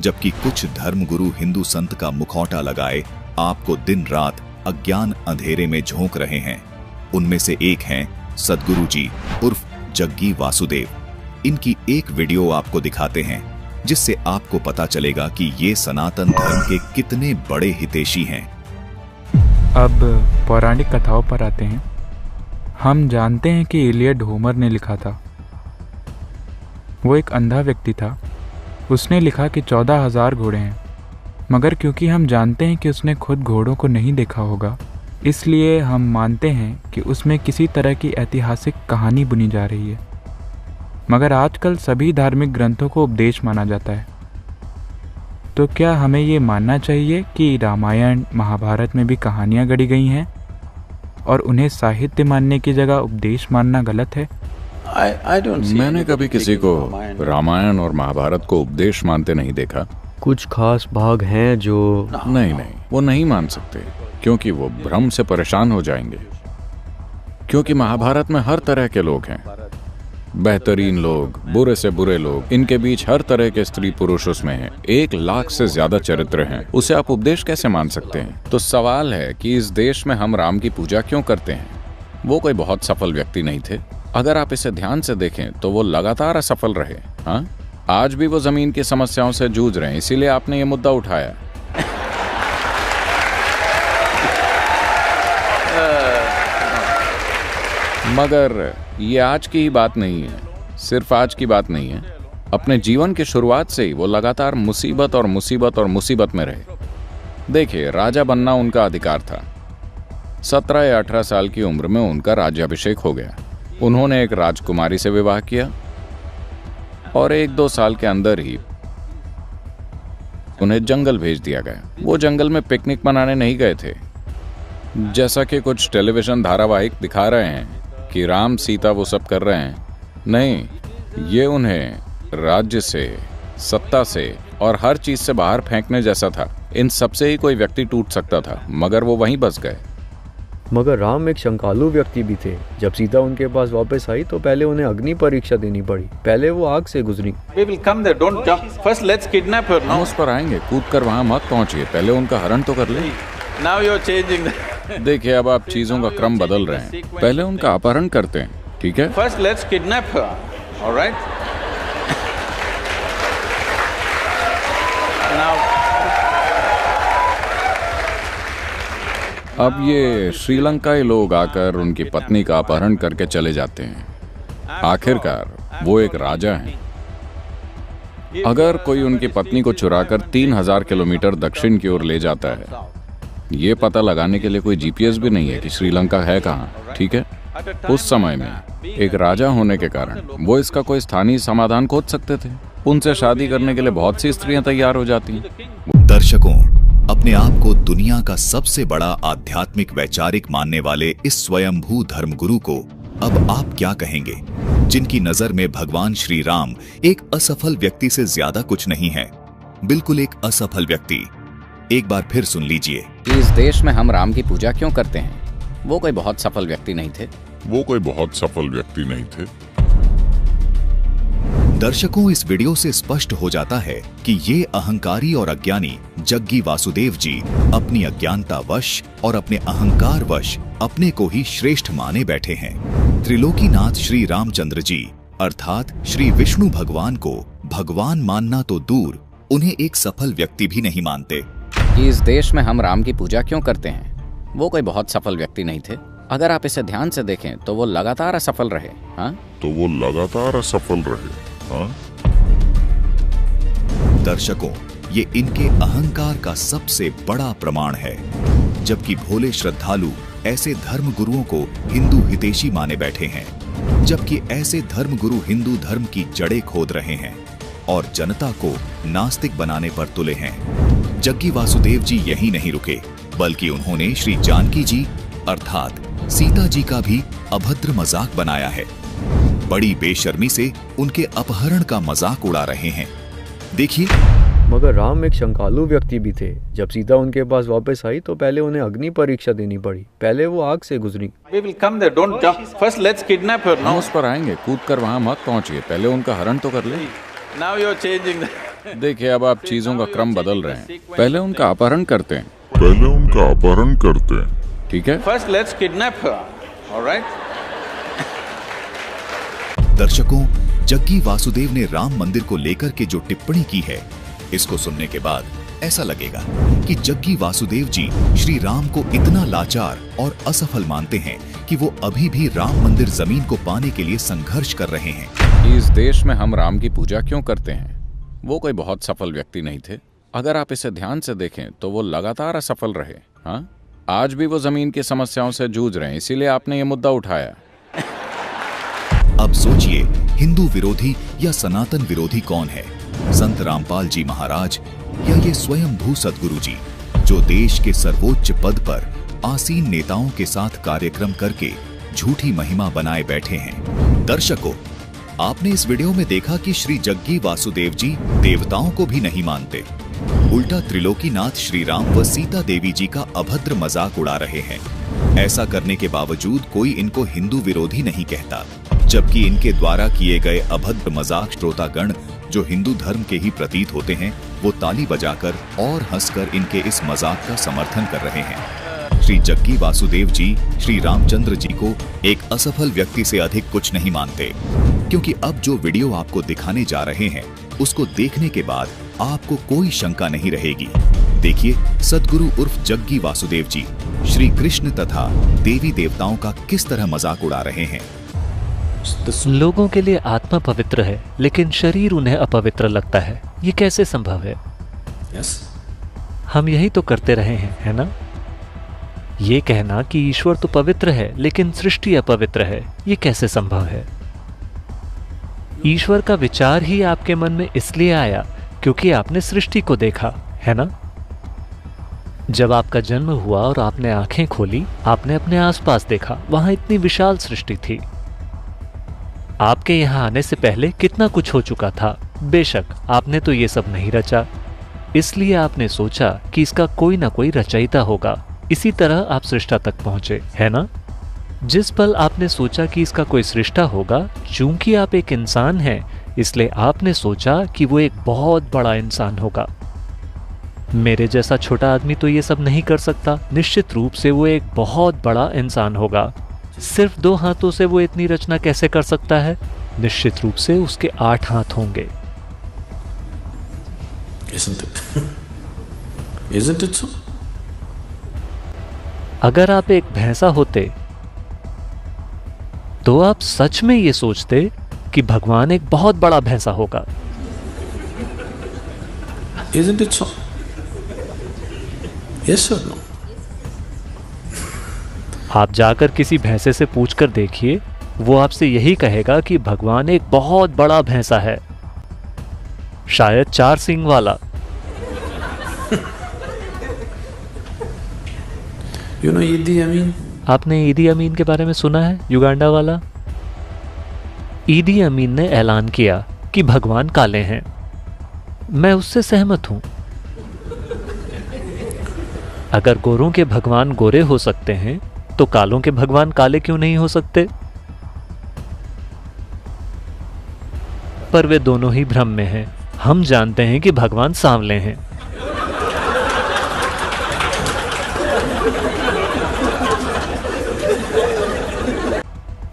जबकि कुछ धर्मगुरु हिंदू संत का मुखौटा लगाए आपको दिन रात अज्ञान अंधेरे में झोंक रहे हैं। उनमें से एक हैं सदगुरु जी उर्फ जग्गी वासुदेव। इनकी एक वीडियो आपको दिखाते हैं जिससे आपको पता चलेगा कि ये सनातन धर्म के कितने बड़े हितैषी हैं। अब पौराणिक कथाओं पर आते हैं। हम जानते हैं कि इलियड होमर ने लिखा था। वो एक अंधा व्यक्ति था। उसने लिखा कि 14,000 घोड़े हैं, मगर क्योंकि हम जानते हैं कि उसने खुद घोड़ों को नहीं देखा होगा, इसलिए हम मानते हैं कि उसमें किसी तरह की ऐतिहासिक कहानी बुनी जा रही है। मगर आजकल सभी धार्मिक ग्रंथों को उपदेश माना जाता है। तो क्या हमें ये मानना चाहिए कि रामायण महाभारत में भी कहानियाँ गढ़ी गई हैं और उन्हें साहित्य मानने की जगह उपदेश मानना गलत है? मैंने कभी किसी को रामायण और महाभारत को उपदेश मानते नहीं देखा। कुछ खास भाग हैं जो नहीं, वो नहीं मान सकते, क्योंकि वो भ्रम से परेशान हो जाएंगे। क्योंकि महाभारत में हर तरह के लोग हैं, बेहतरीन लोग, बुरे से बुरे लोग, इनके बीच हर तरह के स्त्री पुरुष उसमें हैं। 1 लाख से ज्यादा चरित्र हैं। उसे आप उपदेश कैसे मान सकते हैं? तो सवाल है कि इस देश में हम राम की पूजा क्यों करते हैं? वो कोई बहुत सफल व्यक्ति नहीं थे। अगर आप इसे ध्यान से देखें तो वो लगातार असफल रहे। हाँ, आज भी वो जमीन की समस्याओं से जूझ रहे हैं, इसीलिए आपने ये मुद्दा उठाया। मगर ये आज की ही बात नहीं है, सिर्फ आज की बात नहीं है। अपने जीवन की शुरुआत से ही वो लगातार मुसीबत और मुसीबत और मुसीबत में रहे। देखिए, राजा बनना उनका अधिकार था। 17 या 18 साल की उम्र में उनका राज्याभिषेक हो गया। उन्होंने एक राजकुमारी से विवाह किया और 1-2 साल के अंदर ही उन्हें जंगल भेज दिया गया। वो जंगल में पिकनिक मनाने नहीं गए थे, जैसा कि कुछ टेलीविजन धारावाहिक दिखा रहे हैं कि राम सीता वो सब कर रहे हैं। नहीं, ये उन्हें राज्य से, सत्ता से और हर चीज से बाहर फेंकने जैसा था। इन सबसे ही कोई व्यक्ति टूट सकता था, मगर वो वहीं बस गए। मगर राम एक शंकालु व्यक्ति भी थे। जब सीता उनके पास वापस आई तो पहले उन्हें अग्नि परीक्षा देनी पड़ी। पहले वो आग से गुजरी। हम उस पर आएंगे, कूद कर वहाँ मत पहुँचिए, पहले उनका हरण तो कर ले। देखिए, अब आप चीजों का क्रम बदल रहे हैं। पहले उनका अपहरण करते हैं, ठीक है? First, let's kidnap her. All right? Now. अब ये श्रीलंकाई लोग आकर उनकी पत्नी का अपहरण करके चले जाते हैं। आखिरकार वो एक राजा हैं। अगर कोई उनकी पत्नी को चुराकर 3000 किलोमीटर दक्षिण की ओर ले जाता है, ये पता लगाने के लिए कोई जीपीएस भी नहीं है कि श्रीलंका है कहाँ, ठीक है? उस समय में एक राजा होने के कारण वो इसका कोई स्थानीय समाधान खोज सकते थे। उनसे शादी करने के लिए बहुत सी स्त्रियां तैयार हो जाती हैं। दर्शकों, अपने आप को दुनिया का सबसे बड़ा आध्यात्मिक वैचारिक मानने वाले इस स्वयंभू धर्मगुरु को अब आप क्या कहेंगे, जिनकी नजर में भगवान श्री राम एक असफल व्यक्ति से ज्यादा कुछ नहीं है, बिल्कुल एक असफल व्यक्ति। एक बार फिर सुन लीजिए। इस देश में हम राम की पूजा क्यों करते हैं? वो कोई बहुत सफल व्यक्ति नहीं थे। वो कोई बहुत सफल व्यक्ति नहीं थे। दर्शकों, इस वीडियो से स्पष्ट हो जाता है कि ये अहंकारी और अज्ञानी जग्गी वासुदेव जी अपनी अज्ञानतावश और अपने अहंकारवश अपने को ही श्रेष्ठ माने बैठे हैं। त्रिलोकीनाथ श्री रामचंद्र जी अर्थात श्री विष्णु भगवान को भगवान मानना तो दूर, उन्हें एक सफल व्यक्ति भी नहीं मानते। इस देश में हम राम की पूजा क्यों करते हैं? वो कोई बहुत सफल व्यक्ति नहीं थे। अगर आप इसे ध्यान से देखें तो वो लगातार असफल रहे। हाँ, तो वो लगातार असफल रहे। हाँ? दर्शकों, ये इनके अहंकार का सबसे बड़ा प्रमाण है। जबकि भोले श्रद्धालु ऐसे धर्म गुरुओं को हिंदू हितैषी माने बैठे हैं, जबकि ऐसे धर्म गुरु हिंदू धर्म की जड़ें खोद रहे हैं और जनता को नास्तिक बनाने पर तुले हैं। जग्गी वासुदेव जी यही नहीं रुके, बल्कि उन्होंने श्री जानकी जी अर्थात सीता जी का भी अभद्र मजाक बनाया है। बड़ी बेशर्मी से उनके अपहरण का मजाक उड़ा रहे हैं। देखिए, मगर राम एक शंकालु व्यक्ति भी थे। जब सीता उनके पास वापस आई तो पहले उन्हें अग्नि परीक्षा देनी पड़ी। पहले वो आग से गुजरी। हम उस पर आएंगे, कूद कर वहाँ मत पहुँचिए, पहले उनका हरण तो कर ले। देखिए, अब आप चीजों का क्रम बदल रहे हैं। पहले उनका अपहरण करते हैं। ठीक है। First, let's kidnap her. All right? दर्शकों, जग्गी वासुदेव ने राम मंदिर को लेकर के जो टिप्पणी की है, इसको सुनने के बाद ऐसा लगेगा कि जग्गी वासुदेव जी श्री राम को इतना लाचार और असफल मानते हैं कि वो अभी भी राम मंदिर जमीन को पाने के लिए संघर्ष कर रहे हैं। कि इस देश में हम राम की पूजा क्यों करते हैं, वो कोई बहुत सफल व्यक्ति नहीं थे। अगर आप इसे ध्यान से देखें तो वो लगातार असफल रहे। हाँ, आज भी वो जमीन की समस्याओं से जूझ रहे हैं, इसीलिए आपने ये मुद्दा उठाया। अब सोचिए, हिंदू विरोधी या सनातन विरोधी कौन है? संत रामपाल जी महाराज या ये स्वयंभू सद्गुरु जी, जो देश के सर्वोच्च पद पर आसीन नेताओं के साथ कार्यक्रम करके झूठी महिमा बनाए बैठे हैं। दर्शकों, आपने इस वीडियो में देखा कि श्री जग्गी वासुदेव जी देवताओं को भी नहीं मानते, उल्टा त्रिलोकीनाथ श्री राम व सीता देवी जी का अभद्र मजाक उड़ा रहे हैं। ऐसा करने के बावजूद कोई इनको हिंदू विरोधी नहीं कहता, जबकि इनके द्वारा किए गए अभद्र मजाक श्रोतागण जो हिंदू धर्म के ही प्रतीत होते हैं, वो ताली बजाकर और हंसकर इनके इस मजाक का समर्थन कर रहे हैं। श्री जग्गी वासुदेव जी श्री रामचंद्र जी को एक असफल व्यक्ति से अधिक कुछ नहीं मानते, क्योंकि अब जो वीडियो आपको दिखाने जा रहे हैं, उसको देखने के बाद आपको कोई शंका नहीं रहेगी। देखिए, सद्गुरु उर्फ जग्गी वासुदेव जी श्री कृष्ण तथा देवी देवताओं का किस तरह मजाक उड़ा रहे हैं। लोगों के लिए आत्मा पवित्र है, लेकिन शरीर उन्हें अपवित्र लगता है। ये कैसे संभव है? हम यही तो करते रहे हैं, है ना? ये कहना कि ईश्वर तो पवित्र है लेकिन सृष्टि अपवित्र है, ये कैसे संभव है? ईश्वर का विचार ही आपके मन में इसलिए आया क्योंकि आपने सृष्टि को देखा, है ना? जब आपका जन्म हुआ और आपने आंखें खोली, आपने अपने आसपास देखा, वहां इतनी विशाल सृष्टि थी। आपके यहां आने से पहले कितना कुछ हो चुका था। बेशक आपने तो ये सब नहीं रचा, इसलिए आपने सोचा कि इसका कोई ना कोई रचयिता होगा। इसी तरह आप सृष्टा तक पहुंचे, है ना? जिस पल आपने सोचा कि इसका कोई सृष्टा होगा, चूंकि आप एक इंसान हैं, इसलिए आपने सोचा कि वो एक बहुत बड़ा इंसान होगा। मेरे जैसा छोटा आदमी तो ये सब नहीं कर सकता, निश्चित रूप से वो एक बहुत बड़ा इंसान होगा। सिर्फ 2 हाथों से वो इतनी रचना कैसे कर सकता है? निश्चित रूप से उसके 8 हाथ होंगे। Isn't it so? अगर आप एक भैंसा होते तो आप सच में ये सोचते कि भगवान एक बहुत बड़ा भैंसा होगा। Isn't it so? Yes or no? आप जाकर किसी भैंसे से पूछकर देखिए, वो आपसे यही कहेगा कि भगवान एक बहुत बड़ा भैंसा है, शायद 4 सींग वाला। You know ईदी अमीन? आपने ईदी अमीन के बारे में सुना है? युगांडा वाला। ईदी अमीन ने ऐलान किया कि भगवान काले हैं। मैं उससे सहमत हूं। अगर गोरों के भगवान गोरे हो सकते हैं, तो कालों के भगवान काले क्यों नहीं हो सकते? पर वे दोनों ही भ्रम में हैं। हम जानते हैं कि भगवान सांवले हैं।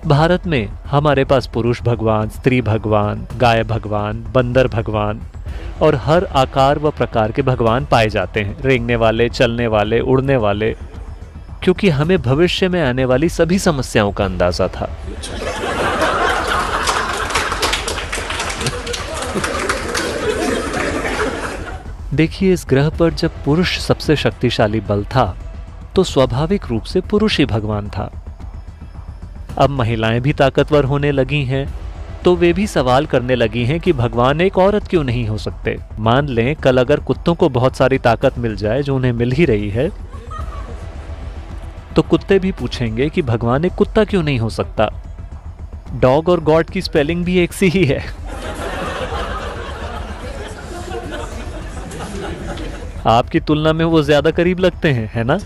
भारत में हमारे पास पुरुष भगवान, स्त्री भगवान, गाय भगवान, बंदर भगवान और हर आकार व प्रकार के भगवान पाए जाते हैं। रेंगने वाले, चलने वाले, उड़ने वाले, क्योंकि हमें भविष्य में आने वाली सभी समस्याओं का अंदाजा था। देखिए, इस ग्रह पर जब पुरुष सबसे शक्तिशाली बल था, तो स्वाभाविक रूप से पुरुष ही भगवान था। अब महिलाएं भी ताकतवर होने लगी हैं, तो वे भी सवाल करने लगी हैं कि भगवान एक औरत क्यों नहीं हो सकते। मान लें कल अगर कुत्तों को बहुत सारी ताकत मिल जाए, जो उन्हें मिल ही रही है, तो कुत्ते भी पूछेंगे कि भगवान एक कुत्ता क्यों नहीं हो सकता। डॉग और गॉड की स्पेलिंग भी एक सी ही है। आपकी तुलना में वो ज्यादा करीब लगते हैं, है ना?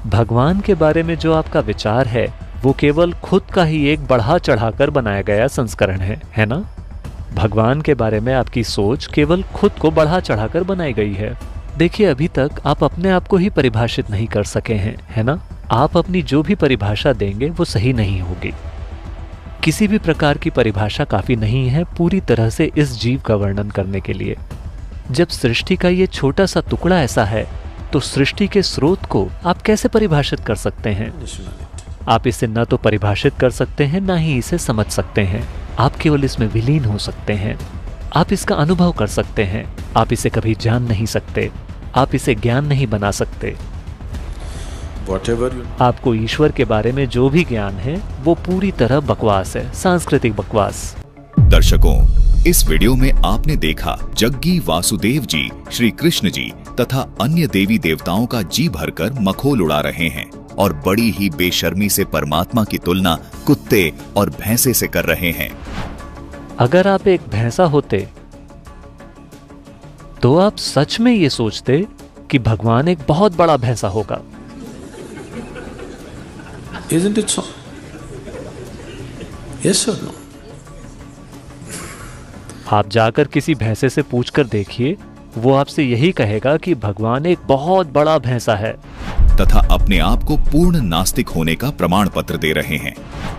भगवान के बारे में जो आपका विचार है, वो केवल खुद का ही एक बढ़ा चढ़ाकर बनाया गया संस्करण है ना? भगवान के बारे में आपकी सोच केवल खुद को बढ़ा चढ़ाकर बनाई गई है। देखिए, अभी तक आप अपने आप को ही परिभाषित नहीं कर सके हैं, है ना? आप अपनी जो भी परिभाषा देंगे वो सही नहीं होगी। किसी भी प्रकार की परिभाषा काफी नहीं है पूरी तरह से इस जीव का वर्णन करने के लिए। जब सृष्टि का ये छोटा सा टुकड़ा ऐसा है, तो सृष्टि के स्रोत को आप कैसे परिभाषित कर सकते हैं? आप इसे न तो परिभाषित कर सकते हैं, ना ही इसे समझ सकते हैं। आप केवल इसमें विलीन हो सकते हैं। आप इसका अनुभव कर सकते हैं। आप इसे कभी जान नहीं सकते। आप इसे ज्ञान नहीं बना सकते। आपको ईश्वर के बारे में जो भी ज्ञान है वो पूरी तरह बकवास है, सांस्कृतिक बकवास। दर्शकों, इस वीडियो में आपने देखा जग्गी वासुदेव जी, श्री कृष्ण जी तथा अन्य देवी देवताओं का जी भरकर मखौल उड़ा रहे हैं और बड़ी ही बेशर्मी से परमात्मा की तुलना कुत्ते और भैंसे से कर रहे हैं। अगर आप एक भैंसा होते तो आप सच में ये सोचते कि भगवान एक बहुत बड़ा भैंसा होगा। Isn't it so? Yes or no? आप जाकर किसी भैंसे से पूछकर देखिए, वो आपसे यही कहेगा कि भगवान एक बहुत बड़ा भैंसा है, तथा अपने आप को पूर्ण नास्तिक होने का प्रमाण पत्र दे रहे हैं।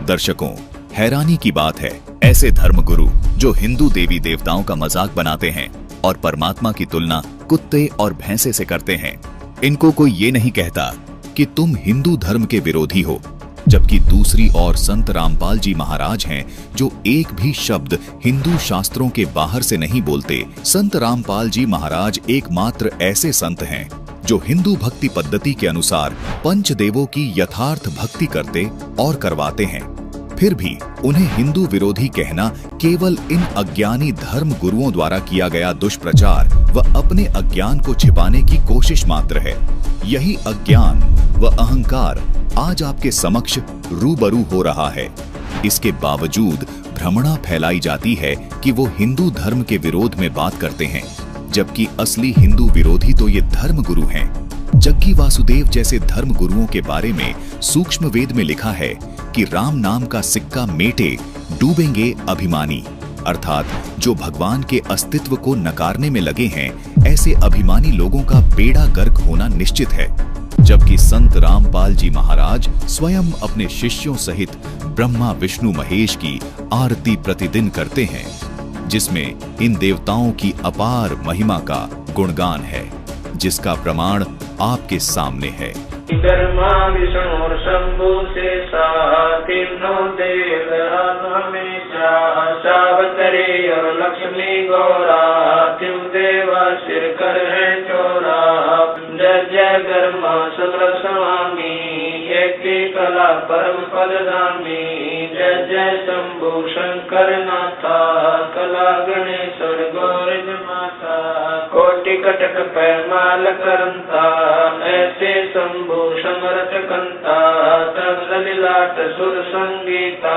दर्शकों, हैरानी की बात है, ऐसे धर्मगुरु जो हिंदू देवी देवताओं का मजाक बनाते हैं और परमात्मा की तुलना कुत्ते और भैंसे से करते हैं, इनको कोई ये नहीं कहता कि तुम हिंदू धर्म के विरोधी हो, जबकि दूसरी ओर संत रामपाल जी महाराज हैं जो एक भी शब्द हिंदू शास्त्रों के बाहर से नहीं बोलते। संत रामपाल जी महाराज एकमात्र ऐसे संत हैं जो हिंदू भक्ति पद्धति के अनुसार पंचदेवों की यथार्थ भक्ति करते और करवाते हैं। फिर भी उन्हें हिंदू विरोधी कहना केवल इन अज्ञानी धर्म गुरुओं द्वारा किया गया दुष्प्रचार व अपने अज्ञान को छिपाने की कोशिश मात्र है। यही अज्ञान व अहंकार आज आपके समक्ष रूबरू हो रहा है। इसके बावजूद भ्रमणा फैलाई जाती है कि वो हिंदू धर्म के विरोध में बात करते हैं, जबकि असली हिंदू विरोधी तो ये धर्म गुरु हैं। जग्गी वासुदेव जैसे धर्म गुरुओं के बारे में सूक्ष्म वेद में लिखा है कि राम नाम का सिक्का मेटे डूबेंगे अभिमानी, अर्थात जो भगवान के अस्तित्व को नकारने में लगे हैं, ऐसे अभिमानी लोगों का बेड़ा गर्क होना निश्चित है। जबकि संत रामपाल जी महाराज स्वयं अपने शिष्यों सहित ब्रह्मा विष्णु महेश की आरती प्रतिदिन करते हैं, जिसमें इन देवताओं की अपार महिमा का गुणगान है, जिसका प्रमाण आपके सामने है। ब्रह्मा विष्णु और शंभु से तीनों देव हमेशा सावतरी और लक्ष्मी गौरा, तिम देवा सिर कर है चोरा। जय जय ब्रह्मा सत्र स्वामी, एक कला परम पदधामी। जय जय शंभु शंकर नाथा, कला गणेश्वर गौरी माता। कोटि कटक पैमाल करंता, ऐसे शंभु समरथ कंता। तब ललिलाट सुर संगीता,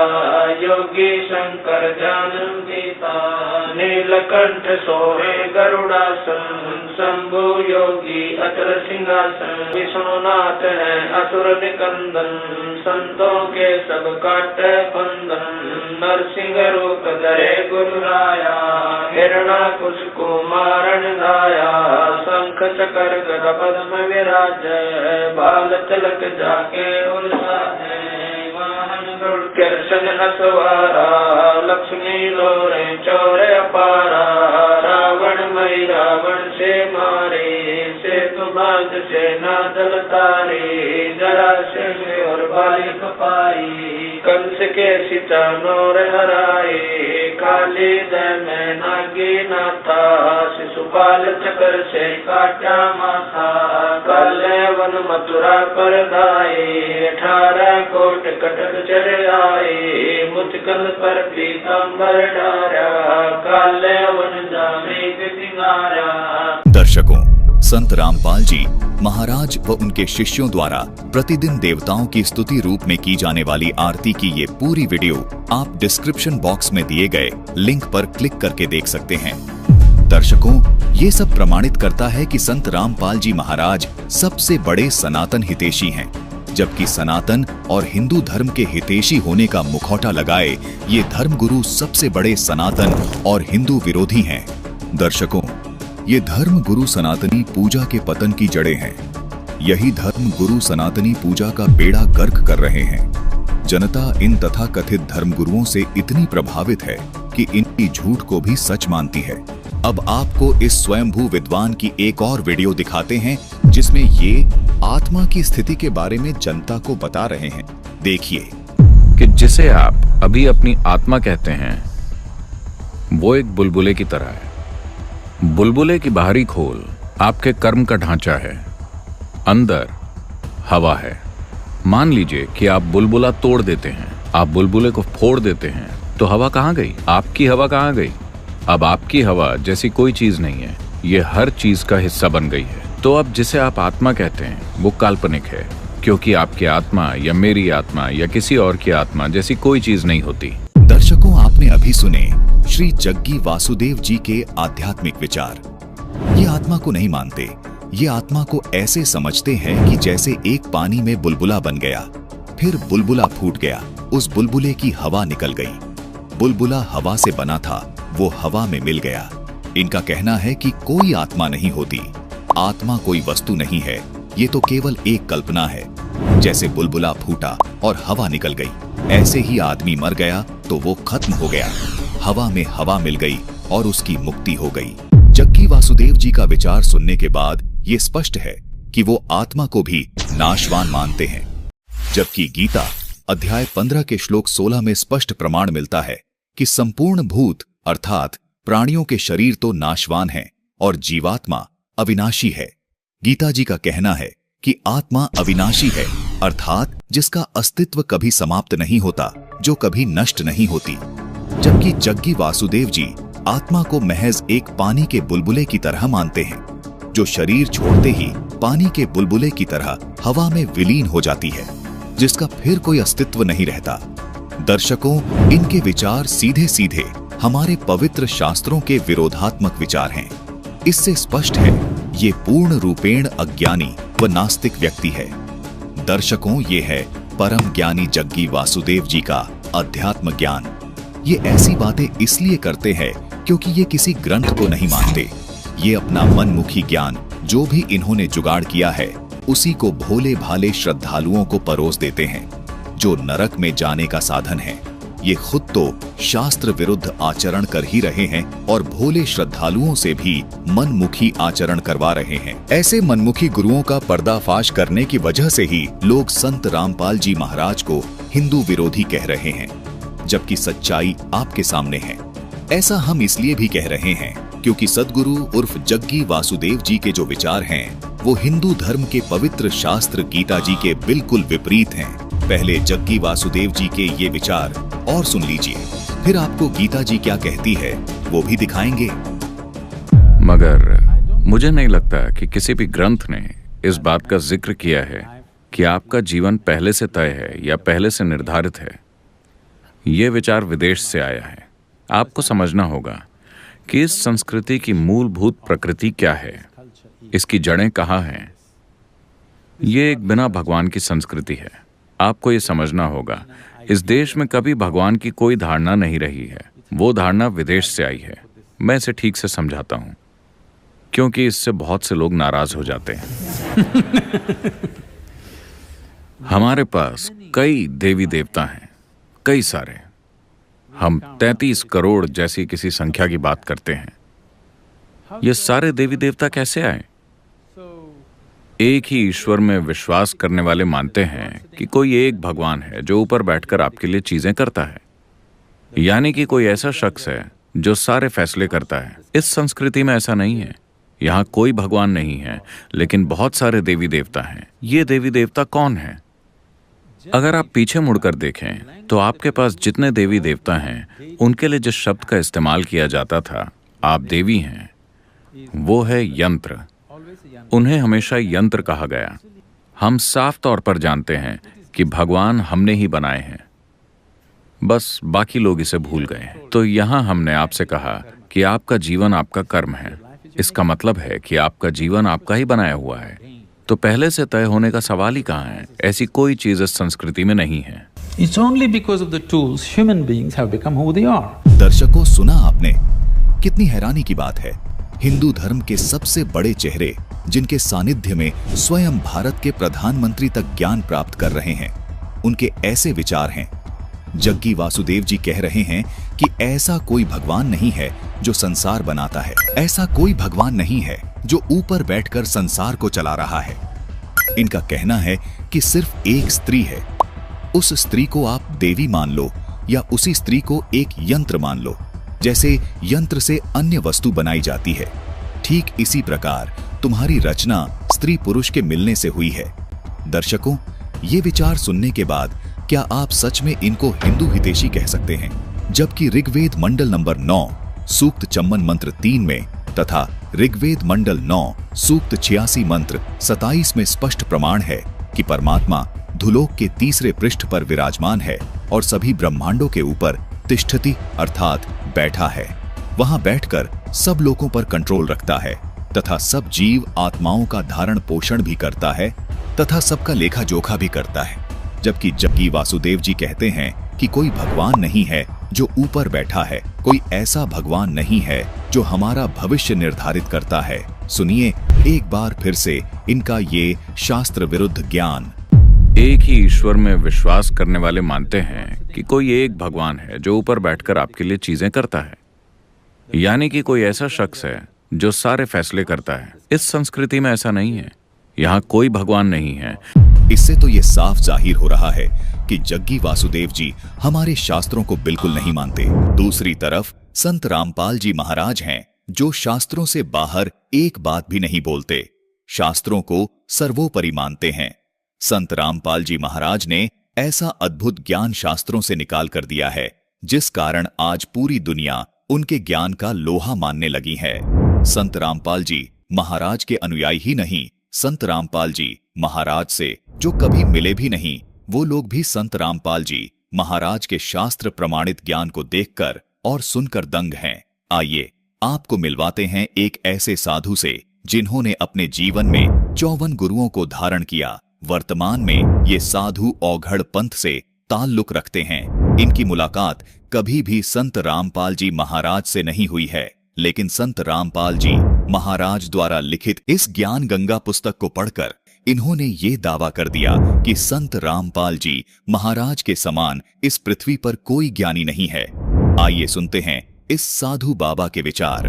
योगी शंकर जानम गीता। नीलकंठ सोहे गरुड़ासन, शंभु योगी अचल सिंहासन। विष्णुनाथ है असुर निकंदन, संतों के सब काटे बंधन। नरसिंह रूप धरे गुरु राया, हिरणाकुश कुमारन गाया। शंख चकर गदा पद्म विराज, बाल तिलक जाके उल्लासे। वाहन गरुड़ कृष्ण असवारा, लक्ष्मी लोरे चौरे अपारा। रावण मई रावण से मारे, सेतु बांध से ना जल तारे। जरा से और बालिक पाई, कंस के सीता नौर हराए। काली दय में नागी नाथा, शिशुपाल चक्र से काटा माथा। काले वन मथुरा पर गाए, 18 कोट कटक चढ़ आए। मुचकंद पर पीताम्बर डारा, काले वन जामे सिंगारा। दर्शकों, संत रामपाल जी महाराज व उनके शिष्यों द्वारा प्रतिदिन देवताओं की स्तुति रूप में की जाने वाली आरती की ये पूरी वीडियो आप डिस्क्रिप्शन बॉक्स में दिए गए लिंक पर क्लिक करके देख सकते हैं। दर्शकों, ये सब प्रमाणित करता है कि संत रामपाल जी महाराज सबसे बड़े सनातन हितैषी हैं। जबकि सनातन और हिंदू धर्म के हितैषी होने का मुखौटा लगाए ये धर्मगुरु सबसे बड़े सनातन और हिंदू विरोधी हैं। दर्शकों, ये धर्म गुरु सनातनी पूजा के पतन की जड़ें हैं। यही धर्म गुरु सनातनी पूजा का बेड़ा गर्क कर रहे हैं। जनता इन तथाकथित धर्मगुरुओं से इतनी प्रभावित है कि इनकी झूठ को भी सच मानती है। अब आपको इस स्वयंभू विद्वान की एक और वीडियो दिखाते हैं जिसमें ये आत्मा की स्थिति के बारे में जनता को बता रहे हैं। देखिए कि जिसे आप अभी अपनी आत्मा कहते हैं वो एक बुलबुले की तरह है। बुलबुले की बाहरी खोल आपके कर्म का ढांचा है, अंदर हवा है। मान लीजिए कि आप बुलबुला तोड़ देते हैं, आप बुलबुले को फोड़ देते हैं, तो हवा कहाँ गई? आपकी हवा कहाँ गई? अब आपकी हवा जैसी कोई चीज नहीं है, ये हर चीज का हिस्सा बन गई है। तो अब जिसे आप आत्मा कहते हैं वो काल्पनिक है, क्योंकि आपकी आत्मा या मेरी आत्मा या किसी और की आत्मा जैसी कोई चीज नहीं होती। दर्शकों, आपने अभी सुने श्री जग्गी वासुदेव जी के आध्यात्मिक विचार। ये आत्मा को नहीं मानते, ये आत्मा को ऐसे समझते हैं कि जैसे एक पानी में बुलबुला बन गया, फिर बुलबुला फूट गया, उस बुलबुले की हवा निकल गई। बुलबुला हवा से बना था, वो हवा में मिल गया। इनका कहना है कि कोई आत्मा नहीं होती, आत्मा कोई वस्तु नहीं है, ये तो केवल एक कल्पना है। जैसे बुलबुला फूटा और हवा निकल गई, ऐसे ही आदमी मर गया तो वो खत्म हो गया, हवा में हवा मिल गई और उसकी मुक्ति हो गई। जग्गी वासुदेव जी का विचार सुनने के बाद ये स्पष्ट है कि वो आत्मा को भी नाशवान मानते हैं। जबकि गीता अध्याय 15 के श्लोक 16 में स्पष्ट प्रमाण मिलता है कि संपूर्ण भूत अर्थात प्राणियों के शरीर तो नाशवान हैं और जीवात्मा अविनाशी है। गीता जी का कहना है कि आत्मा अविनाशी है, अर्थात जिसका अस्तित्व कभी समाप्त नहीं होता, जो कभी नष्ट नहीं होती। जबकि जग्गी वासुदेव जी आत्मा को महज एक पानी के बुलबुले की तरह मानते हैं, जो शरीर छोड़ते ही पानी के बुलबुले की तरह हवा में विलीन हो जाती है, जिसका फिर कोई अस्तित्व नहीं रहता। दर्शकों, इनके विचार सीधे सीधे हमारे पवित्र शास्त्रों के विरोधात्मक विचार हैं। इससे स्पष्ट है ये पूर्ण रूपेण अज्ञानी व नास्तिक व्यक्ति है। दर्शकों, ये है परम ज्ञानी जग्गी वासुदेव जी का अध्यात्म ज्ञान। ये ऐसी बातें इसलिए करते हैं क्योंकि ये किसी ग्रंथ को नहीं मानते। ये अपना मनमुखी ज्ञान जो भी इन्होंने जुगाड़ किया है उसी को भोले भाले श्रद्धालुओं को परोस देते हैं, जो नरक में जाने का साधन है। ये खुद तो शास्त्र विरुद्ध आचरण कर ही रहे हैं और भोले श्रद्धालुओं से भी मनमुखी आचरण करवा रहे हैं। ऐसे मनमुखी गुरुओं का पर्दाफाश करने की वजह से ही लोग संत रामपाल जी महाराज को हिंदू विरोधी कह रहे हैं, जबकि सच्चाई आपके सामने है। ऐसा हम इसलिए भी कह रहे हैं क्योंकि सद्गुरु उर्फ जग्गी वासुदेव जी के जो विचार हैं वो हिंदू धर्म के पवित्र शास्त्र गीता जी के बिल्कुल विपरीत हैं। पहले जग्गी वासुदेव जी के ये विचार और सुन लीजिए, फिर आपको गीता जी क्या कहती है वो भी दिखाएंगे। मगर मुझे नहीं लगता कि किसी भी ग्रंथ ने इस बात का जिक्र किया है कि आपका जीवन पहले से तय है या पहले से निर्धारित है। ये विचार विदेश से आया है। आपको समझना होगा कि इस संस्कृति की मूलभूत प्रकृति क्या है, इसकी जड़ें कहाँ हैं। ये एक बिना भगवान की संस्कृति है। आपको ये समझना होगा, इस देश में कभी भगवान की कोई धारणा नहीं रही है। वो धारणा विदेश से आई है। मैं इसे ठीक से समझाता हूँ, क्योंकि इससे बहुत से लोग नाराज हो जाते हैं। हमारे पास कई देवी देवता हैं, कई सारे। हम 33 करोड़ जैसी किसी संख्या की बात करते हैं। ये सारे देवी देवता कैसे आए? एक ही ईश्वर में विश्वास करने वाले मानते हैं कि कोई एक भगवान है जो ऊपर बैठकर आपके लिए चीजें करता है, यानी कि कोई ऐसा शख्स है जो सारे फैसले करता है। इस संस्कृति में ऐसा नहीं है। यहाँ कोई भगवान नहीं है, लेकिन बहुत सारे देवी देवता हैं। ये देवी देवता कौन है? अगर आप पीछे मुड़कर देखें तो आपके पास जितने देवी देवता हैं उनके लिए जिस शब्द का इस्तेमाल किया जाता था, आप देवी हैं, वो है यंत्र। उन्हें हमेशा यंत्र कहा गया। हम साफ तौर पर जानते हैं कि भगवान हमने ही बनाए हैं, बस बाकी लोग इसे भूल गए। तो यहाँ हमने आपसे कहा कि आपका जीवन आपका कर्म है। इसका मतलब है कि आपका जीवन आपका ही बनाया हुआ है। तो पहले से तय होने का सवाल ही कहाँ है? ऐसी कोई चीज इस संस्कृति में नहीं है। It's only because of the tools human beings have become who they are. दर्शकों, सुना आपने? कितनी हैरानी की बात है। हिंदू धर्म के सबसे बड़े चेहरे, जिनके सानिध्य में स्वयं भारत के प्रधानमंत्री तक ज्ञान प्राप्त कर रहे हैं, उनके ऐसे विचार हैं। जग्गी वासुदेव जी कह रहे हैं कि ऐसा कोई भगवान नहीं है जो संसार बनाता है, ऐसा कोई भगवान नहीं है जो ऊपर बैठकर संसार को चला रहा है। इनका कहना है कि सिर्फ एक स्त्री है। उस स्त्री को आप देवी मान लो या उसी स्त्री को एक यंत्र मान लो। जैसे यंत्र से अन्य वस्तु बनाई जाती है, ठीक इसी प्रकार तुम्हारी रचना स्त्री पुरुष के मिलने से हुई है। दर्शकों, ये विचार सुनने के बाद क्या आप सच में इनको हिंदू हितैषी कह सकते हैं? जबकि ऋग्वेद मंडल नंबर 9 सूक्त चम्मन मंत्र 3 में तथा ऋग्वेद मंडल 9 सूक्त 86 मंत्र 27 में स्पष्ट प्रमाण है कि परमात्मा धुलोक के तीसरे पृष्ठ पर विराजमान है और सभी ब्रह्मांडों के ऊपर तिष्ठति अर्थात बैठा है। वहां बैठकर सब लोगों पर कंट्रोल रखता है तथा सब जीव आत्माओं का धारण पोषण भी करता है तथा सबका लेखा जोखा भी करता है। जबकि जग्गी वासुदेव जी कहते हैं कि कोई भगवान नहीं है जो ऊपर बैठा है, कोई ऐसा भगवान नहीं है जो हमारा भविष्य निर्धारित करता है। सुनिए एक बार फिर से इनका ये शास्त्र विरुद्ध ज्ञान। एक ही ईश्वर में विश्वास करने वाले मानते हैं कि कोई एक भगवान है जो ऊपर बैठकर आपके लिए चीजें करता है, यानी कि कोई ऐसा शख्स है जो सारे फैसले करता है। इस संस्कृति में ऐसा नहीं है, यहाँ कोई भगवान नहीं है। इससे तो ये साफ जाहिर हो रहा है कि जग्गी वासुदेव जी हमारे शास्त्रों को बिल्कुल नहीं मानते। दूसरी तरफ संत रामपाल जी महाराज हैं जो शास्त्रों से बाहर एक बात भी नहीं बोलते, शास्त्रों को सर्वोपरि मानते हैं। संत रामपाल जी महाराज ने ऐसा अद्भुत ज्ञान शास्त्रों से निकाल कर दिया है जिस कारण आज पूरी दुनिया उनके ज्ञान का लोहा मानने लगी है। संत रामपाल जी महाराज के अनुयायी ही नहीं, संत रामपाल जी महाराज से जो कभी मिले भी नहीं, वो लोग भी संत रामपाल जी महाराज के शास्त्र प्रमाणित ज्ञान को देखकर और सुनकर दंग हैं। आइए आपको मिलवाते हैं एक ऐसे साधु से जिन्होंने अपने जीवन में 54 गुरुओं को धारण किया। वर्तमान में ये साधु औघड़ पंथ से ताल्लुक रखते हैं। इनकी मुलाकात कभी भी संत रामपाल जी महाराज से नहीं हुई है, लेकिन संत रामपाल जी महाराज द्वारा लिखित इस ज्ञान गंगा पुस्तक को पढ़कर इन्होंने ये दावा कर दिया कि संत रामपाल जी महाराज के समान इस पृथ्वी पर कोई ज्ञानी नहीं है। आइए सुनते हैं इस साधु बाबा के विचार।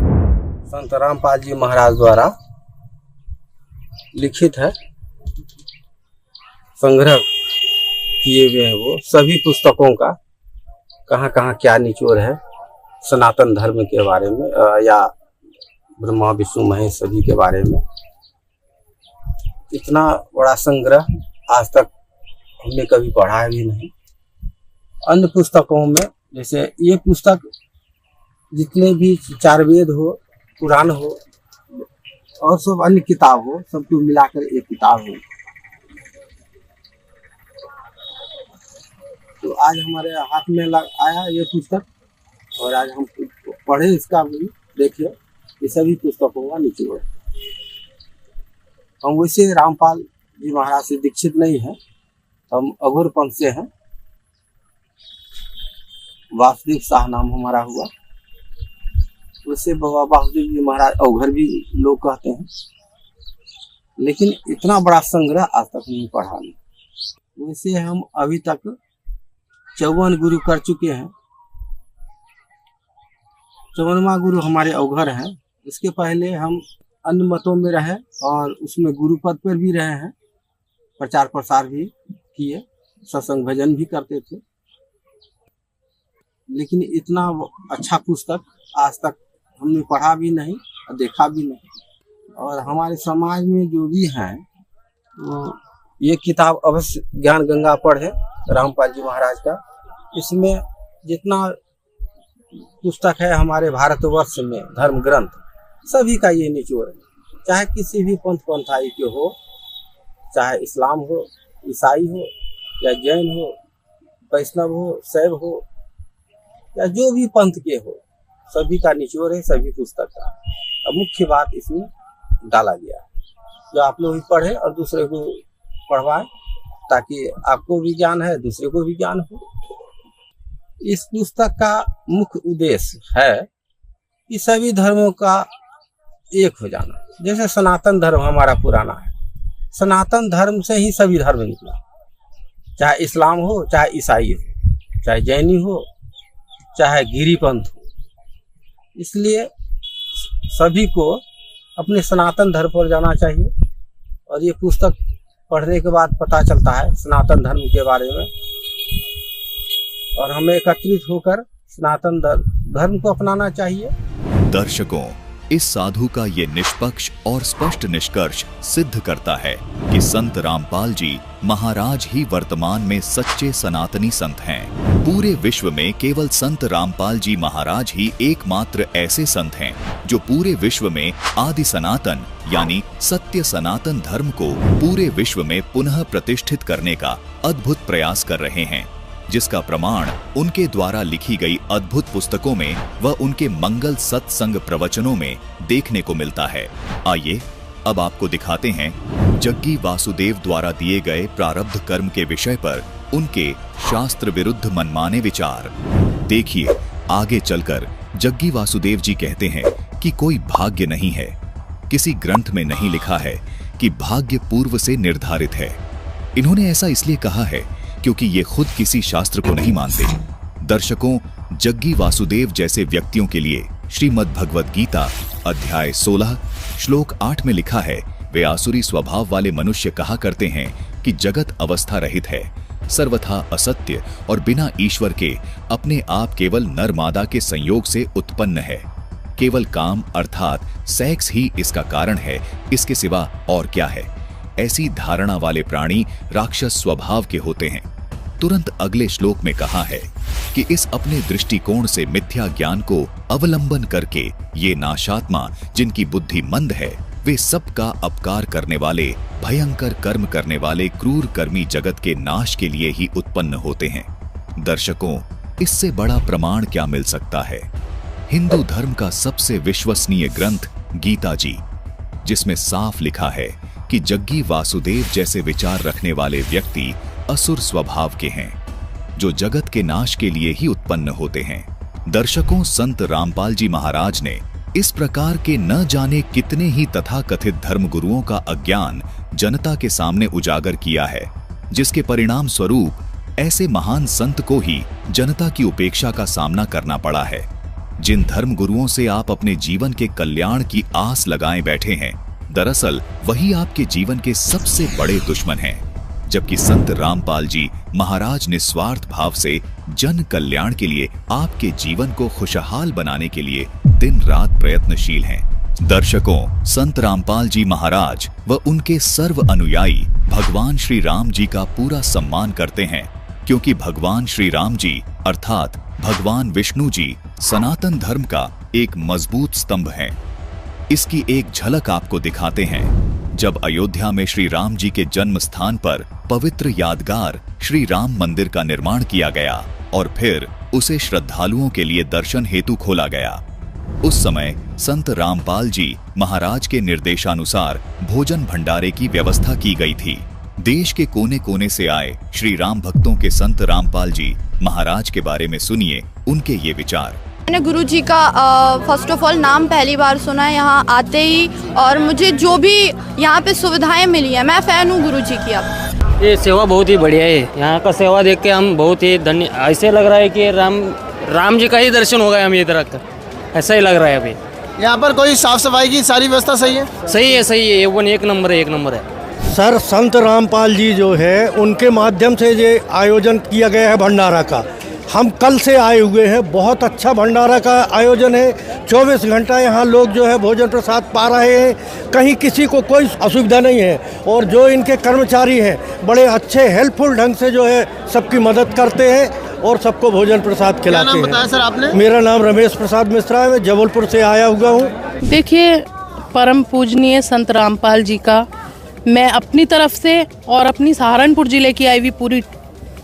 संत रामपाल जी महाराज द्वारा लिखित है, संग्रह किए हुए हैं वो सभी पुस्तकों का, कहाँ कहाँ क्या निचोड़ है सनातन धर्म के बारे में या ब्रह्मा विष्णु महेश सभी के बारे में। इतना बड़ा संग्रह आज तक हमने कभी पढ़ा भी नहीं। अन्य पुस्तकों में जैसे ये पुस्तक जितने भी 4 वेद हो, पुराण हो और सब अन्य किताब हो, सबको मिलाकर एक किताब हो। तो आज हमारे हाथ में आया ये पुस्तक और आज हम पढ़े इसका भी, देखिए ये सभी पुस्तकों का निचोड़ है। हम वैसे रामपाल जी महाराज से दीक्षित नहीं है, हम अघोर पंथ से हैं। वासुदेव शाह नाम हमारा हुआ। वैसे बाबा वासुदेव जी महाराज अवघर भी लोग कहते हैं, लेकिन इतना बड़ा संग्रह आज तक नहीं पढ़ा नहीं। वैसे हम अभी तक 54 गुरु कर चुके हैं। 54वां गुरु हमारे अवघर हैं। इसके पहले हम अन्य मतों में रहे और उसमें गुरु पद पर भी रहे हैं, प्रचार प्रसार भी किए, सत्संग भजन भी करते थे। लेकिन इतना अच्छा पुस्तक आज तक हमने पढ़ा भी नहीं और देखा भी नहीं। और हमारे समाज में जो भी हैं वो ये किताब अवश्य ज्ञान गंगा पढ़े रामपाल जी महाराज का। इसमें जितना पुस्तक है हमारे भारतवर्ष में धर्म ग्रंथ सभी का ये निचोड़ है, चाहे किसी भी पंथ पंथाई के हो, चाहे इस्लाम हो, ईसाई हो या जैन हो, वैष्णव हो, शैव हो या जो भी पंथ के हो, सभी का निचोड़ है, सभी पुस्तक का। अब मुख्य बात इसमें डाला गया है। जो आप लोग भी पढ़े और दूसरे को पढ़वाएं, ताकि आपको भी ज्ञान है, दूसरे को भी ज्ञान हो। इस पुस्तक का मुख्य उद्देश्य है कि सभी धर्मों का एक हो जाना। जैसे सनातन धर्म हमारा पुराना है, सनातन धर्म से ही सभी धर्म निकला, चाहे इस्लाम हो, चाहे ईसाई हो, चाहे जैनी हो, चाहे गिरिपंथ हो। इसलिए सभी को अपने सनातन धर्म पर जाना चाहिए, और ये पुस्तक पढ़ने के बाद पता चलता है सनातन धर्म के बारे में, और हमें एकत्रित होकर सनातन धर्म को अपनाना चाहिए। दर्शकों, इस साधु का ये निष्पक्ष और स्पष्ट निष्कर्ष सिद्ध करता है कि संत रामपाल जी महाराज ही वर्तमान में सच्चे सनातनी संत हैं। पूरे विश्व में केवल संत रामपाल जी महाराज ही एकमात्र ऐसे संत हैं जो पूरे विश्व में आदि सनातन यानी सत्य सनातन धर्म को पूरे विश्व में पुनः प्रतिष्ठित करने का अद्भुत प्रयास कर रहे हैं, जिसका प्रमाण उनके द्वारा लिखी गई अद्भुत पुस्तकों में व उनके मंगल सत्संग प्रवचनों में देखने को मिलता है। आइए अब आपको दिखाते हैं जग्गी वासुदेव द्वारा दिए गए प्रारब्ध कर्म के विषय पर उनके शास्त्र विरुद्ध मनमाने विचार। देखिए, आगे चलकर जग्गी वासुदेव जी कहते हैं कि कोई भाग्य नहीं है। किसी ग्रंथ में नहीं लिखा है कि भाग्य पूर्व से निर्धारित है। इन्होंने ऐसा इसलिए कहा है क्योंकि ये खुद किसी शास्त्र को नहीं मानते। दर्शकों, जग्गी वासुदेव जैसे व्यक्तियों के लिए श्रीमद् भगवद गीता अध्याय 16 श्लोक 8 में लिखा है, वे आसुरी स्वभाव वाले मनुष्य कहा करते हैं कि जगत अवस्था रहित है, सर्वथा असत्य और बिना ईश्वर के अपने आप केवल नर मादा के संयोग से उत्पन्न है। केवल काम अर्थात सेक्स ही इसका कारण है, इसके सिवा और क्या है। ऐसी धारणा वाले प्राणी राक्षस स्वभाव के होते हैं। तुरंत अगले श्लोक में कहा है कि इस अपने दृष्टिकोण से मिथ्या ज्ञान को अवलंबन करके ये नाशात्मा जिनकी बुद्धि मंद है, वे सबका अपकार करने वाले, भयंकर कर्म करने वाले क्रूर कर्मी जगत के नाश के लिए ही उत्पन्न होते हैं। दर्शकों, इससे बड़ा प्रमाण क्या मिल सकता है। हिंदू धर्म का सबसे विश्वसनीय ग्रंथ गीता जी, जिसमें साफ लिखा है कि जग्गी वासुदेव जैसे विचार रखने वाले व्यक्ति असुर स्वभाव के हैं, जो जगत के नाश के लिए ही उत्पन्न होते हैं। दर्शकों, संत रामपाल जी महाराज ने इस प्रकार के न जाने कितने ही तथाकथित धर्म गुरुओं का अज्ञान जनता के सामने उजागर किया है, जिसके परिणाम स्वरूप ऐसे महान संत को ही जनता की उपेक्षा का सामना करना पड़ा है। जिन धर्म गुरुओं से आप अपने जीवन के कल्याण की आस लगाए बैठे हैं, दरअसल वही आपके जीवन के सबसे बड़े दुश्मन हैं। जबकि संत रामपाल जी महाराज निस्वार्थ भाव से जन कल्याण के लिए आपके जीवन को खुशहाल बनाने के लिए दिन रात प्रयत्नशील हैं। दर्शकों, संत रामपाल जी महाराज व उनके सर्व अनुयायी भगवान श्री राम जी का पूरा सम्मान करते हैं, क्योंकि भगवान श्री राम जी अर्थात भगवान विष्णु जी सनातन धर्म का एक मजबूत स्तंभ हैं। इसकी एक झलक आपको दिखाते हैं। जब अयोध्या में श्री राम जी के जन्म स्थान पर पवित्र यादगार श्री राम मंदिर का निर्माण किया गया और फिर उसे श्रद्धालुओं के लिए दर्शन हेतु खोला गया, उस समय संत रामपाल जी महाराज के निर्देशानुसार भोजन भंडारे की व्यवस्था की गई थी। देश के कोने कोने से आए श्री राम भक्तों के संत रामपाल जी महाराज के बारे में सुनिए उनके ये विचार। मैंने गुरुजी का फर्स्ट ऑफ ऑल नाम पहली बार सुना है यहाँ आते ही, और मुझे जो भी यहाँ पे सुविधाएं मिली है, मैं फैन हूँ गुरुजी की। अब ये सेवा बहुत ही बढ़िया है। यहाँ का सेवा देख के हम बहुत ही धन्य, ऐसे लग रहा है कि राम जी का ही दर्शन हो गया हम ये तरह का, ऐसा ही लग रहा है अभी। यहाँ पर कोई साफ सफाई की सारी व्यवस्था सही है? सही है, सही है, वो एक नंबर है, एक नंबर है। सर, संत रामपाल जी जो है उनके माध्यम से ये आयोजन किया गया है भंडारा का। हम कल से आए हुए हैं, बहुत अच्छा भंडारा का आयोजन है। 24 घंटा यहाँ लोग जो है भोजन प्रसाद पा रहे हैं, कहीं किसी को कोई असुविधा नहीं है। और जो इनके कर्मचारी हैं बड़े अच्छे हेल्पफुल ढंग से जो है सबकी मदद करते हैं और सबको भोजन प्रसाद खिलाते हैं। क्या नाम बताया सर आपने? मेरा नाम रमेश प्रसाद मिश्रा है, मैं जबलपुर से आया हुआ हूँ। देखिए, परम पूजनीय संत रामपाल जी का मैं अपनी तरफ से और अपनी सहारनपुर जिले की आई हुई पूरी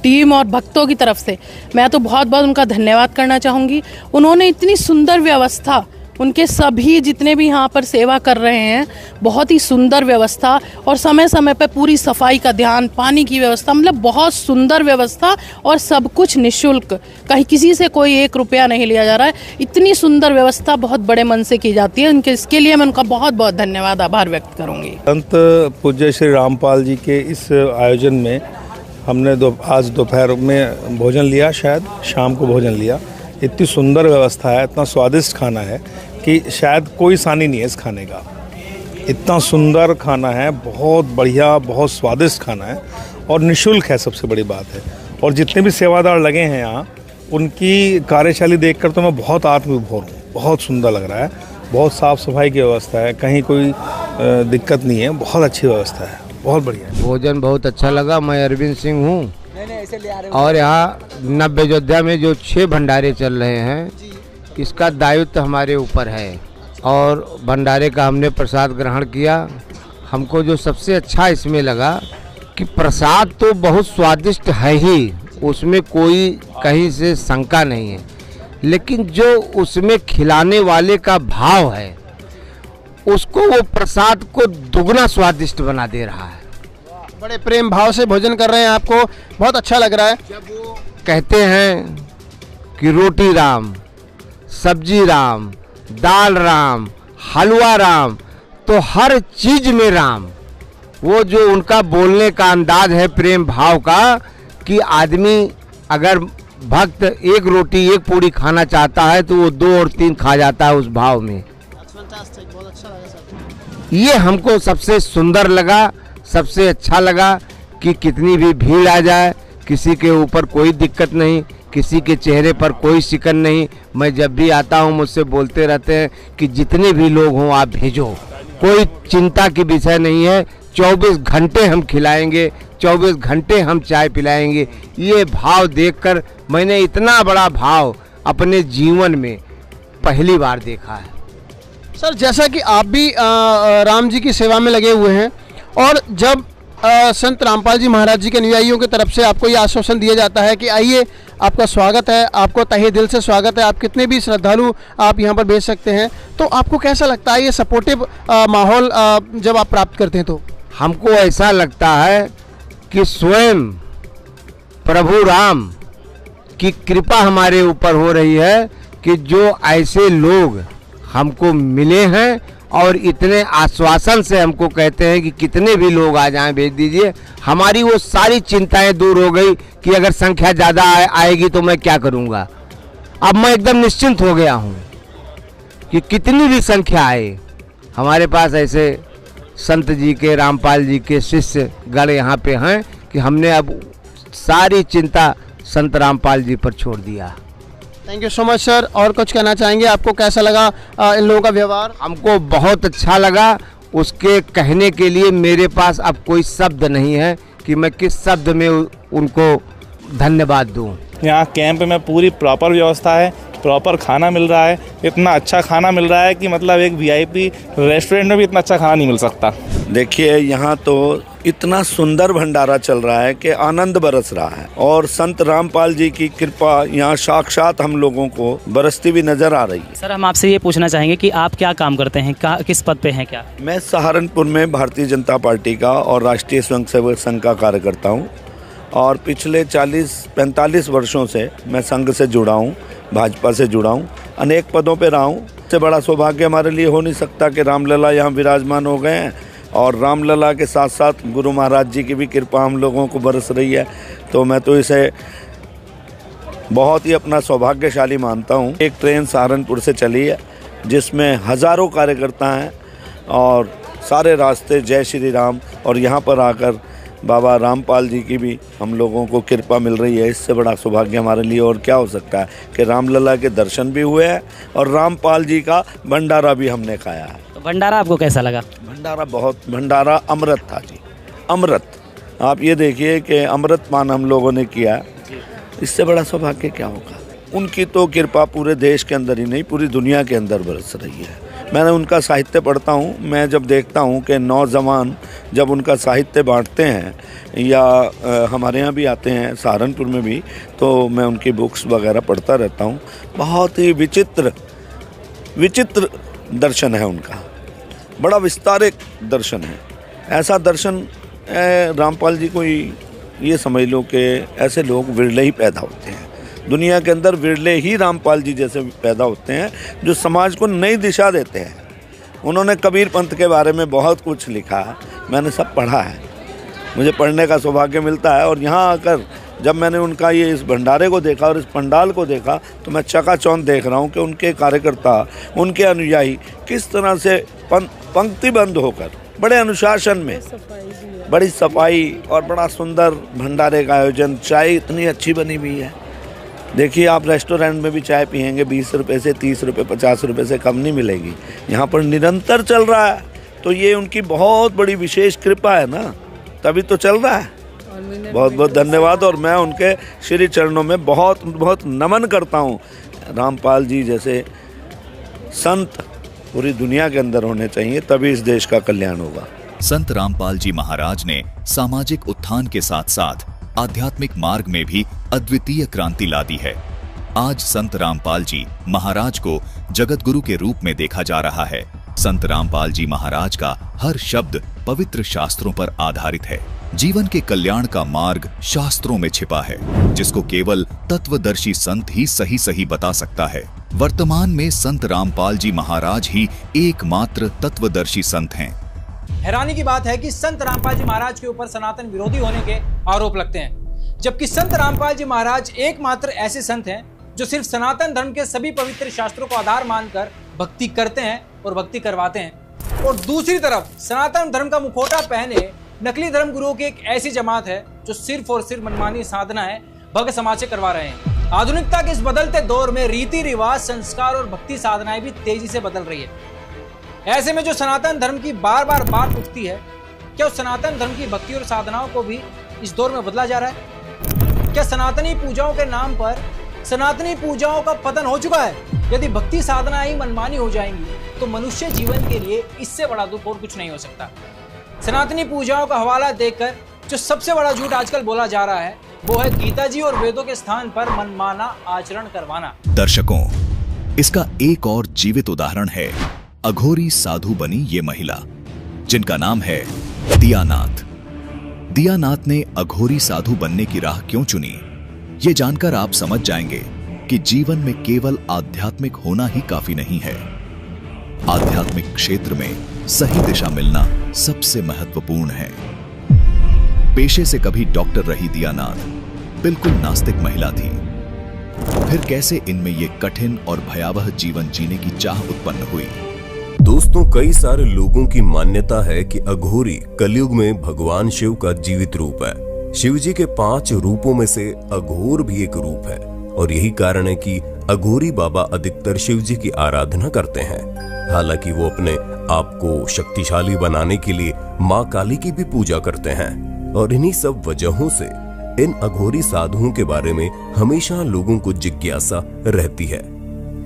टीम और भक्तों की तरफ से मैं तो बहुत बहुत उनका धन्यवाद करना चाहूँगी। उन्होंने इतनी सुंदर व्यवस्था उनके सभी जितने भी यहाँ पर सेवा कर रहे हैं, बहुत ही सुंदर व्यवस्था और समय समय पर पूरी सफाई का ध्यान, पानी की व्यवस्था, मतलब बहुत सुंदर व्यवस्था और सब कुछ निःशुल्क, कहीं किसी से कोई 1 रुपया नहीं लिया जा रहा है। इतनी सुंदर व्यवस्था बहुत बड़े मन से की जाती है उनके, इसके लिए मैं उनका बहुत बहुत धन्यवाद, आभार व्यक्त करूँगी। संत पूज्य श्री रामपाल जी के इस आयोजन में हमने आज दोपहर में भोजन लिया, शायद शाम को भोजन लिया। इतनी सुंदर व्यवस्था है, इतना स्वादिष्ट खाना है कि शायद कोई सानी नहीं है इस खाने का। इतना सुंदर खाना है, बहुत बढ़िया, बहुत स्वादिष्ट खाना है और निःशुल्क है, सबसे बड़ी बात है। और जितने भी सेवादार लगे हैं यहाँ, उनकी कार्यशैली देखकर तो मैं बहुत आत्मविभोर हूँ। बहुत सुंदर लग रहा है, बहुत साफ़ सफाई की व्यवस्था है, कहीं कोई दिक्कत नहीं है, बहुत अच्छी व्यवस्था है, बहुत बढ़िया। भोजन बहुत अच्छा लगा। मैं अरविंद सिंह हूँ और यहाँ नब्बे अयोध्या में जो 6 भंडारे चल रहे हैं, इसका दायित्व हमारे ऊपर है और भंडारे का हमने प्रसाद ग्रहण किया। हमको जो सबसे अच्छा इसमें लगा कि प्रसाद तो बहुत स्वादिष्ट है ही, उसमें कोई कहीं से शंका नहीं है, लेकिन जो उसमें खिलाने वाले का भाव है, उसको वो प्रसाद को दुगना स्वादिष्ट बना दे रहा है। बड़े प्रेम भाव से भोजन कर रहे हैं, आपको बहुत अच्छा लग रहा है। जब वो कहते हैं कि रोटी राम, सब्जी राम, दाल राम, हलवा राम, तो हर चीज में राम। वो जो उनका बोलने का अंदाज है प्रेम भाव का, कि आदमी अगर भक्त 1 रोटी 1 पूड़ी खाना चाहता है तो वो 2 और 3 खा जाता है उस भाव में। ये हमको सबसे सुंदर लगा, सबसे अच्छा लगा कि कितनी भी भीड़ आ जाए, किसी के ऊपर कोई दिक्कत नहीं, किसी के चेहरे पर कोई शिकन नहीं। मैं जब भी आता हूँ मुझसे बोलते रहते हैं कि जितने भी लोग हों आप भेजो, कोई चिंता की विषय नहीं है। 24 घंटे हम खिलाएंगे, 24 घंटे हम चाय पिलाएंगे। ये भाव देखकर मैंने इतना बड़ा भाव अपने जीवन में पहली बार देखा है। सर, जैसा कि आप भी राम जी की सेवा में लगे हुए हैं और जब संत रामपाल जी महाराज जी के अनुयायियों की तरफ से आपको ये आश्वासन दिया जाता है कि आइए, आपका स्वागत है, आपको तहे दिल से स्वागत है, आप कितने भी श्रद्धालु आप यहाँ पर भेज सकते हैं, तो आपको कैसा लगता है ये सपोर्टिव माहौल जब आप प्राप्त करते हैं? तो हमको ऐसा लगता है कि स्वयं प्रभु राम की कृपा हमारे ऊपर हो रही है कि जो ऐसे लोग हमको मिले हैं और इतने आश्वासन से हमको कहते हैं कि कितने भी लोग आ जाएं भेज दीजिए। हमारी वो सारी चिंताएं दूर हो गई कि अगर संख्या ज़्यादा आएगी तो मैं क्या करूँगा। अब मैं एकदम निश्चिंत हो गया हूँ कि कितनी भी संख्या आए, हमारे पास ऐसे संत जी के, रामपाल जी के शिष्य गण यहाँ पे हैं कि हमने अब सारी चिंता संत रामपाल जी पर छोड़ दिया। Thank you so much sir. और कुछ कहना चाहेंगे? आपको कैसा लगा इन लोगों का व्यवहार? हमको बहुत अच्छा लगा। उसके कहने के लिए मेरे पास अब कोई शब्द नहीं है कि मैं किस शब्द में उनको धन्यवाद दूं। यहाँ कैंप में पूरी प्रॉपर व्यवस्था है, प्रॉपर खाना मिल रहा है, इतना अच्छा खाना मिल रहा है कि मतलब एक वीआईपी रेस्टोरेंट में भी इतना अच्छा खाना नहीं मिल सकता। देखिए, यहाँ तो इतना सुंदर भंडारा चल रहा है कि आनंद बरस रहा है और संत रामपाल जी की कृपा यहाँ साक्षात हम लोगों को बरसती हुई नजर आ रही है। सर, हम आपसे ये पूछना चाहेंगे कि आप क्या काम करते हैं, किस पद पे हैं? क्या मैं सहारनपुर में भारतीय जनता पार्टी का और राष्ट्रीय स्वयंसेवक संघ का कार्यकर्ता हूँ और पिछले 40-45 वर्षों से मैं संघ से जुड़ा हूँ, भाजपा से जुड़ा हूँ, अनेक पदों पे रहा हूँ। इससे बड़ा सौभाग्य हमारे लिए हो नहीं सकता कि रामलला यहाँ विराजमान हो गए हैं और रामलला के साथ साथ गुरु महाराज जी की भी कृपा हम लोगों को बरस रही है। तो मैं तो इसे बहुत ही अपना सौभाग्यशाली मानता हूँ। एक ट्रेन सहारनपुर से चली है जिसमें हज़ारों कार्यकर्ता हैं और सारे रास्ते जय श्री राम, और यहाँ पर आकर बाबा रामपाल जी की भी हम लोगों को कृपा मिल रही है। इससे बड़ा सौभाग्य हमारे लिए और क्या हो सकता है कि रामलला के दर्शन भी हुए हैं और रामपाल जी का भंडारा भी हमने खाया है। तो भंडारा आपको कैसा लगा? भंडारा अमृत था जी, अमृत। आप ये देखिए कि अमृत पान हम लोगों ने किया, इससे बड़ा सौभाग्य क्या होगा। उनकी तो कृपा पूरे देश के अंदर ही नहीं, पूरी दुनिया के अंदर बरस रही है। मैंने उनका साहित्य पढ़ता हूँ, मैं जब देखता हूँ कि नौजवान जब उनका साहित्य बांटते हैं या हमारे यहाँ भी आते हैं सहारनपुर में भी, तो मैं उनकी बुक्स वगैरह पढ़ता रहता हूँ। बहुत ही विचित्र विचित्र दर्शन है उनका, बड़ा विस्तारित दर्शन है। ऐसा दर्शन रामपाल जी को ये समझ लो कि ऐसे लोग विरले ही पैदा होते हैं दुनिया के अंदर, विरले ही रामपाल जी जैसे पैदा होते हैं जो समाज को नई दिशा देते हैं। उन्होंने कबीर पंथ के बारे में बहुत कुछ लिखा है, मैंने सब पढ़ा है, मुझे पढ़ने का सौभाग्य मिलता है। और यहाँ आकर जब मैंने उनका ये इस भंडारे को देखा और इस पंडाल को देखा तो मैं चकाचौंध देख रहा हूँ कि उनके कार्यकर्ता, उनके अनुयायी किस तरह से पंक्तिबंद होकर बड़े अनुशासन में, बड़ी सफाई और बड़ा सुंदर भंडारे का आयोजन, चाय इतनी अच्छी बनी हुई है। देखिए आप रेस्टोरेंट में भी चाय पियेंगे 20 रुपये से 30 रुपये 50 रुपये से कम नहीं मिलेगी, यहाँ पर निरंतर चल रहा है। तो ये उनकी बहुत बड़ी विशेष कृपा है ना, तभी तो चल रहा है। बहुत बहुत धन्यवाद। और मैं उनके श्री चरणों में बहुत बहुत नमन करता हूँ। रामपाल जी जैसे संत पूरी दुनिया के अंदर होने चाहिए, तभी इस देश का कल्याण होगा। संत रामपाल जी महाराज ने सामाजिक उत्थान के साथ साथ आध्यात्मिक मार्ग में भी अद्वितीय क्रांति ला दी है। आज संत रामपाल जी महाराज को जगत गुरु के रूप में देखा जा रहा है। संत रामपाल जी महाराज का हर शब्द पवित्र शास्त्रों पर आधारित है। जीवन के कल्याण का मार्ग शास्त्रों में छिपा है, जिसको केवल तत्वदर्शी संत ही सही सही बता सकता है। वर्तमान में संत रामपाल जी महाराज ही एकमात्र तत्वदर्शी संत हैं। हैरानी की बात है कि संत रामपाल जी महाराज के ऊपर सनातन विरोधी होने के आरोप लगते हैं, जबकि संत रामपाल जी महाराज एकमात्र ऐसे संत हैं जो सिर्फ सनातन धर्म के सभी पवित्र शास्त्रों को आधार मानकर भक्ति करते हैं और भक्ति करवाते हैं। और दूसरी तरफ सनातन धर्म का मुखौटा पहने नकली धर्म गुरुओं की एक ऐसी जमात है जो सिर्फ और सिर्फ मनमानी साधना है भक्त समाज से करवा रहे हैं। आधुनिकता के इस बदलते दौर में रीति रिवाज, संस्कार और भक्ति साधनाएं भी तेजी से बदल रही है। ऐसे में जो सनातन धर्म की बार बार बात उठती है, क्या उस सनातन धर्म की भक्ति और साधनाओं को भी इस दौर में बदला जा रहा है? क्या सनातनी पूजाओं के नाम पर सनातनी पूजाओं का पतन हो चुका है? यदि भक्ति साधना ही मनमानी हो जाएंगी तो मनुष्य जीवन के लिए इससे बड़ा दुख और कुछ नहीं हो सकता। सनातनी पूजाओं का हवाला देकर जो सबसे बड़ा झूठ आजकल बोला जा रहा है वो है गीता जी और वेदों के स्थान पर मनमाना आचरण करवाना। दर्शकों, इसका एक और जीवित उदाहरण है अघोरी साधु बनी ये महिला, जिनका नाम है दियानाथ। दियानाथ ने अघोरी साधु बनने की राह क्यों चुनी, ये जानकर आप समझ जाएंगे कि जीवन में केवल आध्यात्मिक होना ही काफी नहीं है। आध्यात्मिक क्षेत्र में सही दिशा मिलना सबसे महत्वपूर्ण है। पेशे से कभी डॉक्टर रही दियानाथ बिल्कुल नास्तिक महिला थी। फिर कैसे इनमें ये कठिन और भयावह जीवन जीने की चाह उत्पन्न हुई? दोस्तों, कई सारे लोगों की मान्यता है कि अघोरी कलयुग में भगवान शिव का जीवित रूप है। शिव जी के 5 रूपों में से अघोर भी एक रूप है और यही कारण है कि अघोरी बाबा अधिकतर शिव जी की आराधना करते हैं। हालांकि वो अपने आप को शक्तिशाली बनाने के लिए माँ काली की भी पूजा करते हैं और इन्हीं सब वजहों से इन अघोरी साधुओं के बारे में हमेशा लोगों को जिज्ञासा रहती है।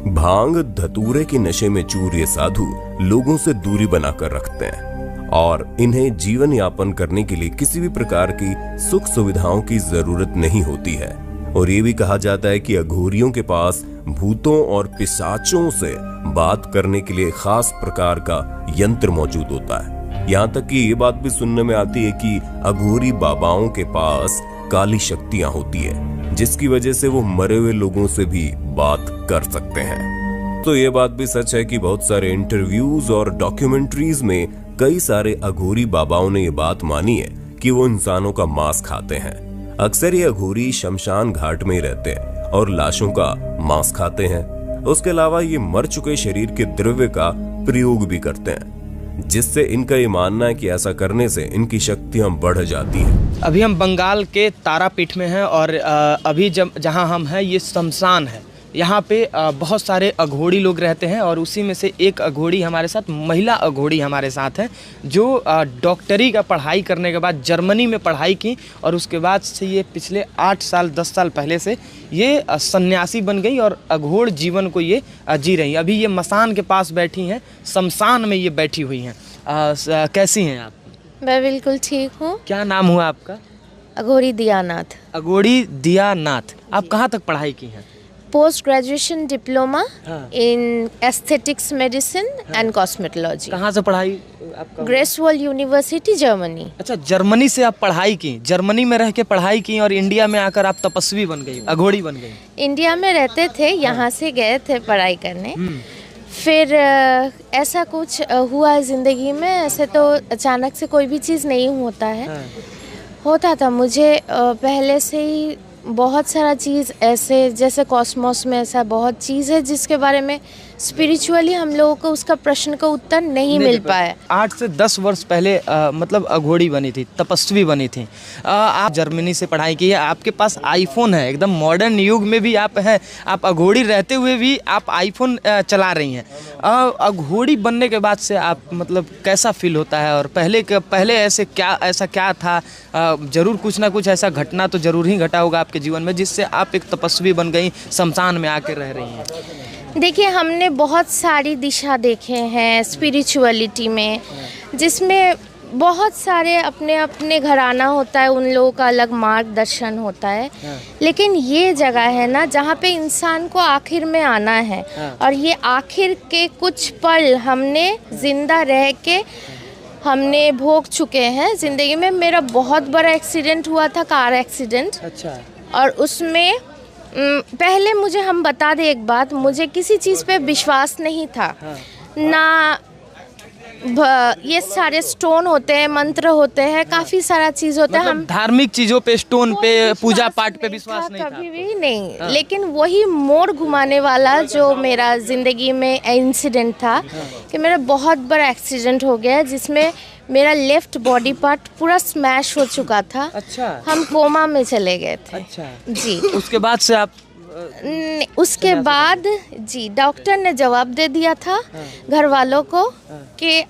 भांग धतूरे के नशे में चूर ये साधु लोगों से दूरी बनाकर रखते हैं और इन्हें जीवन यापन करने के लिए किसी भी प्रकार की सुख सुविधाओं की जरूरत नहीं होती है। और ये भी कहा जाता है कि अघोरियों के पास भूतों और पिशाचों से बात करने के लिए खास प्रकार का यंत्र मौजूद होता है। यहाँ तक कि ये बात भी सुनने में आती है कि अघोरी बाबाओं के पास काली शक्तियां होती है, जिसकी वजह से वो मरे हुए लोगों से भी बात कर सकते हैं। तो ये बात भी सच है कि बहुत सारे इंटरव्यूज और डॉक्यूमेंट्रीज में कई सारे अघोरी बाबाओं ने ये बात मानी है कि वो इंसानों का मांस खाते हैं। अक्सर ये अघोरी शमशान घाट में ही रहते हैं और लाशों का मांस खाते हैं। उसके अलावा ये मर चुके शरीर के द्रव्य का प्रयोग भी करते हैं, जिससे इनका ये मानना है कि ऐसा करने से इनकी शक्तियां बढ़ जाती हैं। अभी हम बंगाल के तारापीठ में हैं और अभी जहां हम हैं ये शमशान है। यहाँ पे बहुत सारे अघोड़ी लोग रहते हैं और उसी में से एक अघोड़ी हमारे साथ, महिला अघोड़ी हमारे साथ है, जो डॉक्टरी का पढ़ाई करने के बाद जर्मनी में पढ़ाई की और उसके बाद से ये पिछले 8 साल 10 साल पहले से ये सन्यासी बन गई और अघोड़ जीवन को ये जी रही। अभी ये मसान के पास बैठी हैं, शमशान में ये बैठी हुई हैं। कैसी हैं आप? मैं बिल्कुल ठीक हूँ। क्या नाम हुआ आपका? अघोरी दियानाथ। अघोड़ी दियानाथ। आप कहाँ तक पढ़ाई की हैं? Post graduation diploma in aesthetics medicine and cosmetology. कहाँ से पढ़ाई आपका? ग्रेसवॉल यूनिवर्सिटी जर्मनी। अच्छा, जर्मनी से आप पढ़ाई की, जर्मनी में रह के पढ़ाई की और इंडिया में आकर आप तपस्वी बन गई, अघोड़ी बन गई। इंडिया में रहते थे, यहाँ से गए थे पढ़ाई करने। फिर ऐसा कुछ हुआ ज़िंदगी में, ऐसे तो अचानक से कोई भी चीज़ नहीं होता है। होता था मुझे पहले से ही बहुत सारा चीज़, ऐसे जैसे कॉस्मोस में ऐसा बहुत चीज़ है जिसके बारे में स्पिरिचुअली हम लोगों को उसका प्रश्न का उत्तर नहीं मिल पाया। 8 से 10 वर्ष पहले मतलब अघोड़ी बनी थी, तपस्वी बनी थी। आप जर्मनी से पढ़ाई की है, आपके पास आईफोन है, एकदम मॉडर्न युग में भी आप हैं, आप अघोड़ी रहते हुए भी आप आईफोन चला रही हैं। अघोड़ी बनने के बाद से आप मतलब कैसा फील होता है? और पहले ऐसा क्या था? जरूर कुछ ना कुछ ऐसा घटना तो जरूर ही घटा होगा आपके जीवन में जिससे आप एक तपस्वी बन गई, शमशान में आके रह रही हैं। देखिए, हमने बहुत सारी दिशा देखे हैं स्पिरिचुअलिटी में, जिसमें बहुत सारे अपने अपने घराना होता है, उन लोगों का अलग मार्गदर्शन होता है। लेकिन ये जगह है ना जहाँ पे इंसान को आखिर में आना है, और ये आखिर के कुछ पल हमने जिंदा रह के हमने भोग चुके हैं ज़िंदगी में। मेरा बहुत बड़ा एक्सीडेंट हुआ था, कार एक्सीडेंट। अच्छा। और उसमें पहले मुझे हम बता दें एक बात, मुझे किसी चीज़ पे विश्वास नहीं था ना। ये सारे स्टोन होते हैं, मंत्र होते हैं, काफ़ी सारा चीज़ होता है। हम धार्मिक चीज़ों पे, स्टोन पे, पूजा पाठ पे विश्वास नहीं था कभी भी नहीं। लेकिन वही मोड़ घुमाने वाला जो मेरा ज़िंदगी में इंसिडेंट था कि मेरा बहुत बड़ा एक्सीडेंट हो गया जिसमें मेरा लेफ्ट बॉडी पार्ट पूरा स्मैश हो चुका था। अच्छा। हम कोमा में चले गए थे। अच्छा जी। उसके बाद से आप उसके बाद जी डॉक्टर ने जवाब दे दिया था घर वालों को कि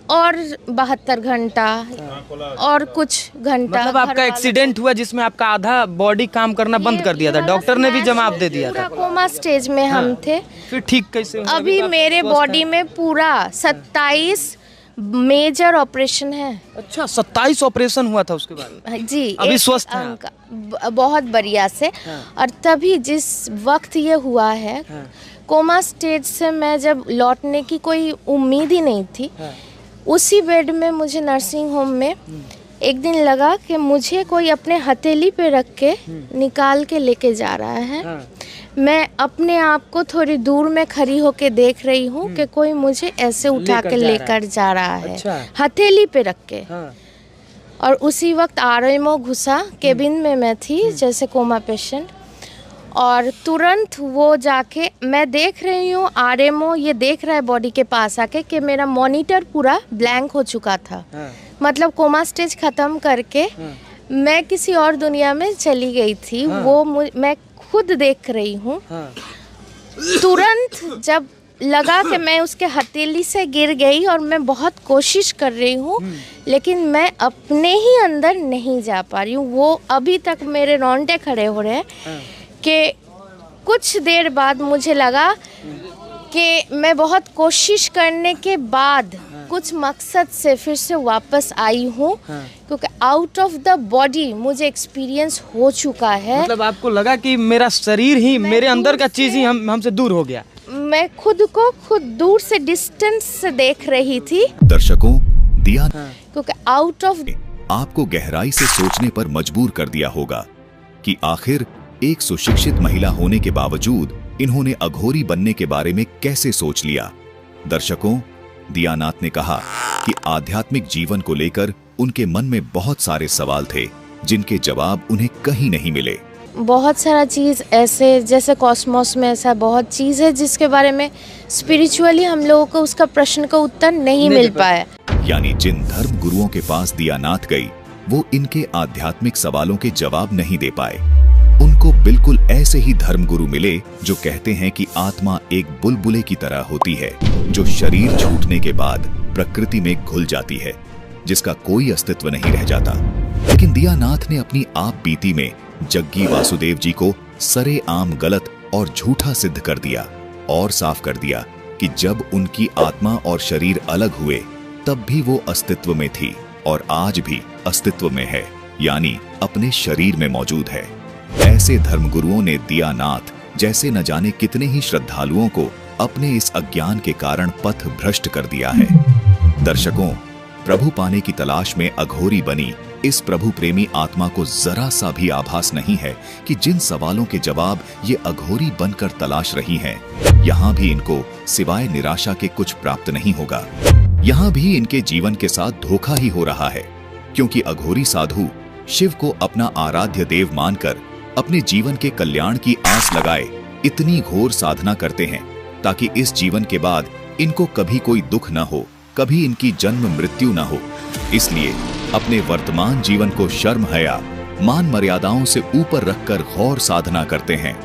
और 72 घंटा और कुछ घंटा। मतलब आपका एक्सीडेंट हुआ जिसमें आपका आधा बॉडी काम करना बंद कर दिया था, डॉक्टर ने भी जवाब दे दिया था। कोमा स्टेज में हम थे। फिर ठीक कैसे? अभी मेरे बॉडी में पूरा 27 मेजर ऑपरेशन है। अच्छा, 27 ऑपरेशन हुआ था उसके बाद? जी। अभी स्वस्थ हैं? बहुत बढ़िया से। और तभी जिस वक्त ये हुआ है, कोमा स्टेज से मैं जब लौटने की कोई उम्मीद ही नहीं थी, उसी बेड में मुझे नर्सिंग होम में एक दिन लगा कि मुझे कोई अपने हथेली पे रख के निकाल के लेके जा रहा है। मैं अपने आप को थोड़ी दूर में खड़ी होके देख रही हूँ कि कोई मुझे ऐसे उठा के लेकर जा रहा है। अच्छा। हथेली पे रख के। और उसी वक्त आरएमओ घुसा, केबिन में मैं थी जैसे कोमा पेशेंट, और तुरंत वो जाके मैं देख रही हूँ आरएमओ ये देख रहा है बॉडी के पास आके कि मेरा मॉनिटर पूरा ब्लैंक हो चुका था। मतलब कोमा स्टेज ख़त्म करके मैं किसी और दुनिया में चली गई थी। वो मैं खुद देख रही हूँ। तुरंत जब लगा कि मैं उसके हथेली से गिर गई और मैं बहुत कोशिश कर रही हूँ, लेकिन मैं अपने ही अंदर नहीं जा पा रही हूँ। वो अभी तक मेरे रोंगटे खड़े हो रहे हैं कि कुछ देर बाद मुझे लगा कि मैं बहुत कोशिश करने के बाद कुछ मकसद से फिर से वापस आई हूँ, क्योंकि आउट ऑफ द बॉडी मुझे एक्सपीरियंस हो चुका है। मतलब आपको लगा कि मेरा शरीर ही, मेरे अंदर का चीज़ ही हमसे दूर हो गया। मैं खुद को खुद दूर से डिस्टेंस से देख रही थी। दर्शकों, दिया क्योंकि आउट ऑफ आपको गहराई से सोचने पर मजबूर कर दिया होगा कि आखिर एक सुशिक्षित महिला होने के बावजूद इन्होंने अघोरी बनने के बारे में कैसे सोच लिया। दर्शकों, दियानाथ ने कहा कि आध्यात्मिक जीवन को लेकर उनके मन में बहुत सारे सवाल थे जिनके जवाब उन्हें कहीं नहीं मिले। बहुत सारा चीज़ ऐसे जैसे कॉस्मोस में ऐसा बहुत चीज़ है जिसके बारे में स्पिरिचुअली हम लोगों को उसका प्रश्न का उत्तर नहीं मिल पाया। यानी जिन धर्म गुरुओं के पास दियानाथ गई, वो इनके आध्यात्मिक सवालों के जवाब नहीं दे पाए। उनको बिल्कुल ऐसे ही धर्म गुरु मिले जो कहते हैं कि आत्मा एक बुलबुले की तरह होती है जो शरीर छूटने के बाद प्रकृति में घुल जाती है, जिसका कोई अस्तित्व नहीं रह जाता। लेकिन दियानाथ ने अपनी आप बीती में जग्गी वासुदेव जी को सरेआम गलत और झूठा सिद्ध कर दिया और साफ कर दिया कि जब उनकी आत्मा और शरीर अलग हुए तब भी वो अस्तित्व में थी और आज भी अस्तित्व में है, यानी अपने शरीर में मौजूद है। ऐसे धर्मगुरुओं ने दियानाथ जैसे न जाने कितने ही श्रद्धालुओं को अपने इस अज्ञान के कारण पथ भ्रष्ट कर दिया है। दर्शकों, प्रभु पाने की तलाश में अघोरी बनी इस प्रभु प्रेमी आत्मा को जरा सा भी आभास नहीं है कि जिन सवालों के जवाब ये अघोरी बनकर तलाश रही हैं, यहाँ भी इनको सिवाय निराशा के कुछ प्राप्त नहीं होगा। यहाँ भी इनके जीवन के साथ धोखा ही हो रहा है, क्योंकि अघोरी साधु शिव को अपना आराध्य देव मानकर अपने जीवन के कल्याण की आस लगाए इतनी घोर साधना करते हैं ताकि इस जीवन के बाद इनको कभी कोई दुख न हो, कभी इनकी जन्म मृत्यु न हो। इसलिए अपने वर्तमान जीवन को शर्म हया, मान मर्यादाओं से ऊपर रखकर घोर साधना करते हैं।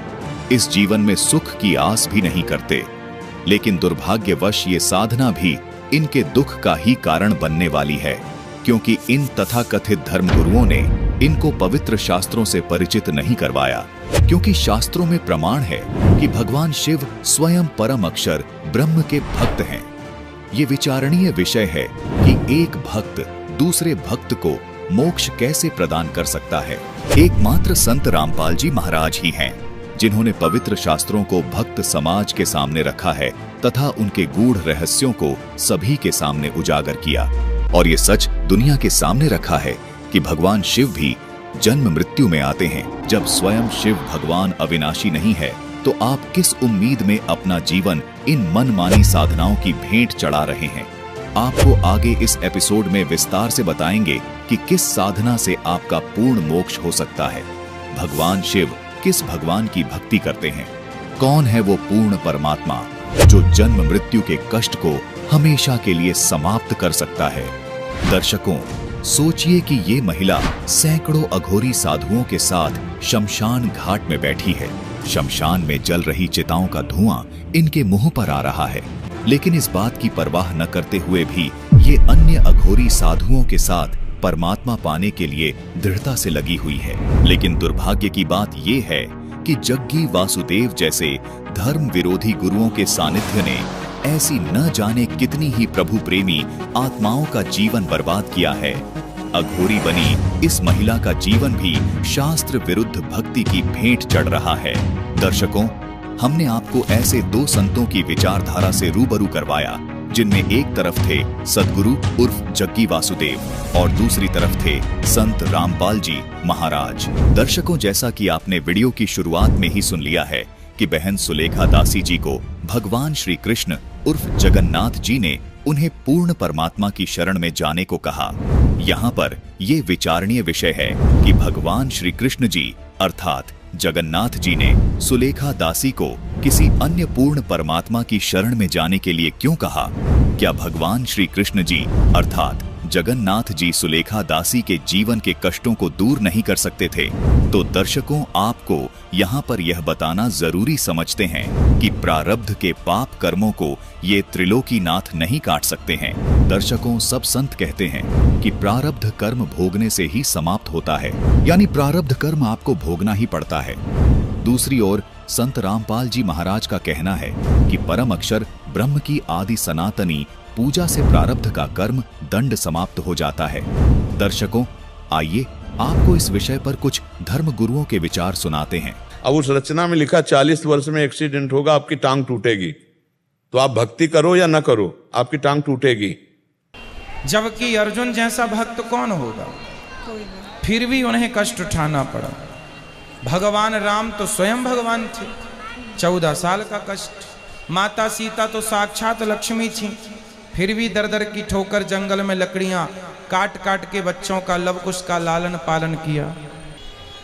इस जीवन में सुख की आस भी नहीं करते, लेकिन दुर्भाग्यवश ये साधना भी इनके दुख का ही कारण बनने वाली है, क्योंकि इन तथाकथित धर्मगुरुओं ने इनको पवित्र शास्त्रों से परिचित नहीं करवाया। क्योंकि शास्त्रों में प्रमाण है कि भगवान शिव स्वयं परम अक्षर ब्रह्म के भक्त हैं। ये विचारणीय विषय है कि एक भक्त दूसरे भक्त को मोक्ष कैसे प्रदान कर सकता है। एकमात्र संत रामपाल जी महाराज ही हैं जिन्होंने पवित्र शास्त्रों को भक्त समाज के सामने रखा है तथा उनके गूढ़ रहस्यों को सभी के सामने उजागर किया। और ये सच दुनिया के सामने रखा है कि भगवान शिव भी जन्म मृत्यु में आते हैं। जब स्वयं शिव भगवान अविनाशी नहीं है तो आप किस उम्मीद में अपना जीवन इन मनमानी साधनाओं की भेंट चढ़ा रहे हैं? आपको आगे इस एपिसोड में विस्तार से बताएंगे कि किस साधना से आपका पूर्ण मोक्ष हो सकता है। भगवान शिव किस भगवान की भक्ति करते हैं? कौन है वो पूर्ण परमात्मा जो जन्म मृत्यु के कष्ट को हमेशा के लिए समाप्त कर सकता है? दर्शकों, सोचिए कि ये महिला सैकड़ों अघोरी साधुओं के साथ शमशान घाट में बैठी है। शमशान में जल रही चिताओं का धुआं इनके मुंह पर आ रहा है, लेकिन इस बात की परवाह न करते हुए भी ये अन्य अघोरी साधुओं के साथ परमात्मा पाने के लिए दृढ़ता से लगी हुई है। लेकिन दुर्भाग्य की बात ये है कि जग्गी वासुदेव जैसे धर्म विरोधी गुरुओं के सानिध्य ने ऐसी न जाने कितनी ही प्रभु प्रेमी आत्माओं का जीवन बर्बाद किया है। अघोरी बनी इस महिला का जीवन भी शास्त्र विरुद्ध भक्ति की भेंट चढ़ रहा है। दर्शकों, हमने आपको ऐसे दो संतों की विचारधारा से रूबरू करवाया जिनमें एक तरफ थे सद्गुरु उर्फ जग्गी वासुदेव और दूसरी तरफ थे संत रामपाल जी महाराज। दर्शकों, जैसा कि आपने वीडियो की शुरुआत में ही सुन लिया है कि बहन सुलेखा दासी जी को भगवान श्री कृष्ण उर्फ जगन्नाथ जी ने उन्हें पूर्ण परमात्मा की शरण में जाने को कहा। यहाँ पर ये विचारणीय विषय है कि भगवान श्री कृष्ण जी अर्थात जगन्नाथ जी ने सुलेखा दासी को किसी अन्य पूर्ण परमात्मा की शरण में जाने के लिए क्यों कहा? क्या भगवान श्री कृष्ण जी अर्थात जगन्नाथ जी सुलेखा दासी के जीवन के कष्टों को दूर नहीं कर सकते थे? तो दर्शकों, आपको यहाँ पर यह बताना जरूरी समझते हैं कि प्रारब्ध के पाप कर्मों को ये त्रिलोकीनाथ नहीं काट सकते हैं। दर्शकों, सब संत कहते हैं कि प्रारब्ध कर्म भोगने से ही समाप्त होता है, यानी प्रारब्ध कर्म आपको भोगना ही पड़ता है। दूसरी ओर संत रामपाल जी महाराज का कहना है कि परम अक्षर ब्रह्म की आदि सनातनी पूजा से प्रारब्ध का कर्म दंड समाप्त हो जाता है। दर्शकों, आइए आपको इस विषय पर कुछ धर्म गुरुओं के विचार सुनाते हैं। अब उस रचना में लिखा 40 वर्ष में एक्सीडेंट होगा, आपकी टांग टूटेगी, तो आप भक्ति करो या न करो, आपकी टांग टूटेगी। जबकि अर्जुन जैसा भक्त कौन होगा? फिर भी उन्हें कष्ट उठाना पड़ा। भगवान राम तो स्वयं भगवान थे, 14 साल का कष्ट। माता सीता तो साक्षात लक्ष्मी थी, फिर भी दर दर की ठोकर जंगल में लकड़ियां काट काट के बच्चों का लव कुश का लालन पालन किया।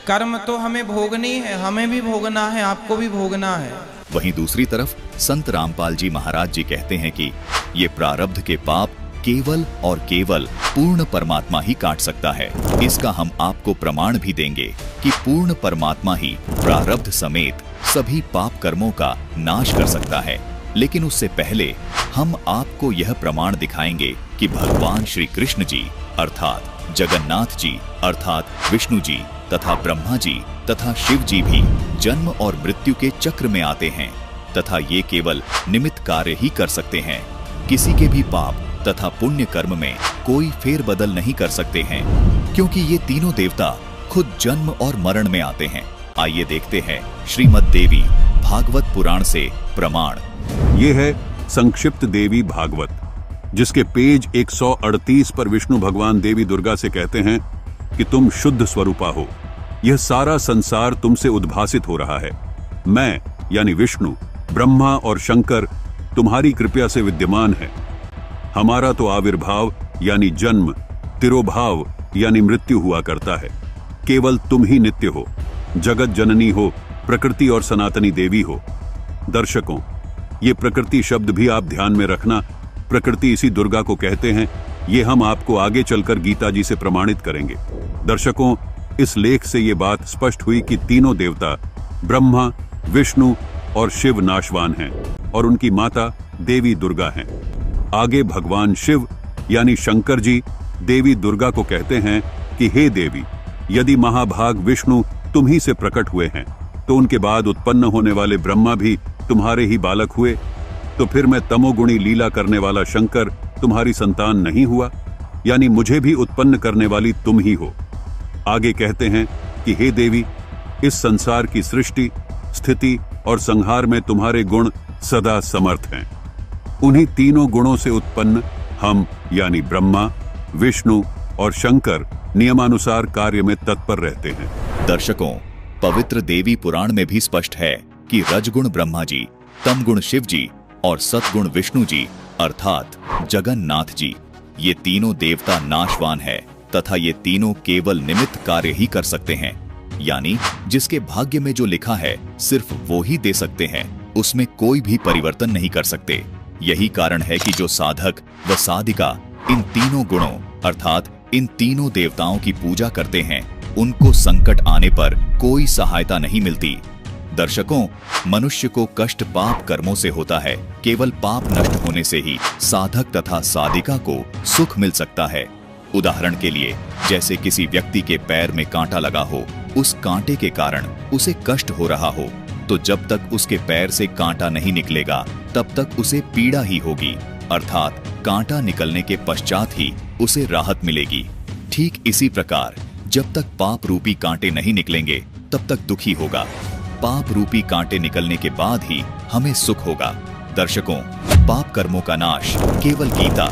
कर्म तो हमें भोगनी है, हमें भी भोगना है, आपको भी भोगना है। वहीं दूसरी तरफ संत रामपाल जी महाराज जी कहते हैं कि ये प्रारब्ध के पाप केवल और केवल पूर्ण परमात्मा ही काट सकता है। इसका हम आपको प्रमाण भी देंगे कि पूर्ण परमात्मा ही प्रारब्ध समेत सभी पाप कर्मों का नाश कर सकता है। लेकिन उससे पहले हम आपको यह प्रमाण दिखाएंगे कि भगवान श्री कृष्ण जी अर्थात जगन्नाथ जी अर्थात विष्णु जी तथा ब्रह्मा जी तथा शिव जी भी जन्म और मृत्यु के चक्र में आते हैं तथा ये केवल निमित्त कार्य ही कर सकते हैं। किसी के भी पाप तथा पुण्य कर्म में कोई फेरबदल नहीं कर सकते हैं, क्योंकि ये तीनों देवता खुद जन्म और मरण में आते हैं। आइए देखते हैं श्रीमद् देवी भागवत पुराण से प्रमाण। ये है संक्षिप्त देवी भागवत, जिसके पेज 138 पर विष्णु भगवान देवी दुर्गा से कहते हैं कि तुम शुद्ध स्वरूपा हो। यह सारा संसार तुमसे उद्भासित हो रहा है। मैं यानी विष्णु, ब्रह्मा और शंकर तुम्हारी कृपा से विद्यमान है। हमारा तो आविर्भाव यानी जन्म, तिरोभाव यानी मृत्यु हुआ करता है। केवल तुम ही नित्य हो, जगत जननी हो, प्रकृति और सनातनी देवी हो। दर्शकों, ये प्रकृति शब्द भी आप ध्यान में रखना। प्रकृति इसी दुर्गा को कहते हैं। ये हम आपको आगे चलकर गीता जी से प्रमाणित करेंगे। दर्शकों, इस लेख से ये बात स्पष्ट हुई कि तीनों देवता ब्रह्मा, विष्णु और शिव नाशवान हैं और उनकी माता देवी दुर्गा हैं। आगे भगवान शिव यानी शंकर जी देवी दुर्गा को कहते हैं कि हे देवी, यदि महाभाग विष्णु तुम ही से प्रकट हुए हैं तो उनके बाद उत्पन्न होने वाले ब्रह्मा भी तुम्हारे ही बालक हुए, तो फिर मैं तमोगुणी लीला करने वाला शंकर तुम्हारी संतान नहीं हुआ? यानी मुझे भी उत्पन्न करने वाली तुम ही हो। आगे कहते हैं कि हे देवी, इस संसार की सृष्टि, स्थिति और संहार में तुम्हारे गुण सदा समर्थ हैं। उन्हीं तीनों गुणों से उत्पन्न हम यानी ब्रह्मा, विष्णु और शंकर नियमानुसार कार्य में तत्पर रहते हैं। दर्शकों, पवित्र देवी पुराण में भी स्पष्ट है कि रजगुण ब्रह्मा जी, तमगुण शिव जी और सतगुण विष्णु जी अर्थात जगन्नाथ जी, ये तीनों देवता नाशवान है तथा ये तीनों केवल निमित्त कार्य ही कर सकते हैं। यानी जिसके भाग्य में जो लिखा है सिर्फ वो ही दे सकते हैं, उसमें कोई भी परिवर्तन नहीं कर सकते। यही कारण है कि जो साधक व साधिका इन तीनों गुणों अर्थात इन तीनों देवताओं की पूजा करते हैं, उनको संकट आने पर कोई सहायता नहीं मिलती। दर्शकों, मनुष्य को कष्ट पाप कर्मों से होता है। केवल पाप नष्ट होने से ही साधक तथा साधिका को सुख मिल सकता है। उदाहरण के लिए, जैसे किसी व्यक्ति के पैर में कांटा लगा हो, उस कांटे के कारण उसे कष्ट हो रहा हो, तो जब तक उसके पैर से कांटा नहीं निकलेगा तब तक उसे पीड़ा ही होगी, अर्थात कांटा निकलने के पश्चात ही उसे राहत मिलेगी। ठीक इसी प्रकार जब तक पाप रूपी कांटे नहीं निकलेंगे तब तक दुखी होगा। पाप रूपी कांटे निकलने के बाद ही हमें सुख होगा। दर्शकों, पाप कर्मों का नाश केवल गीता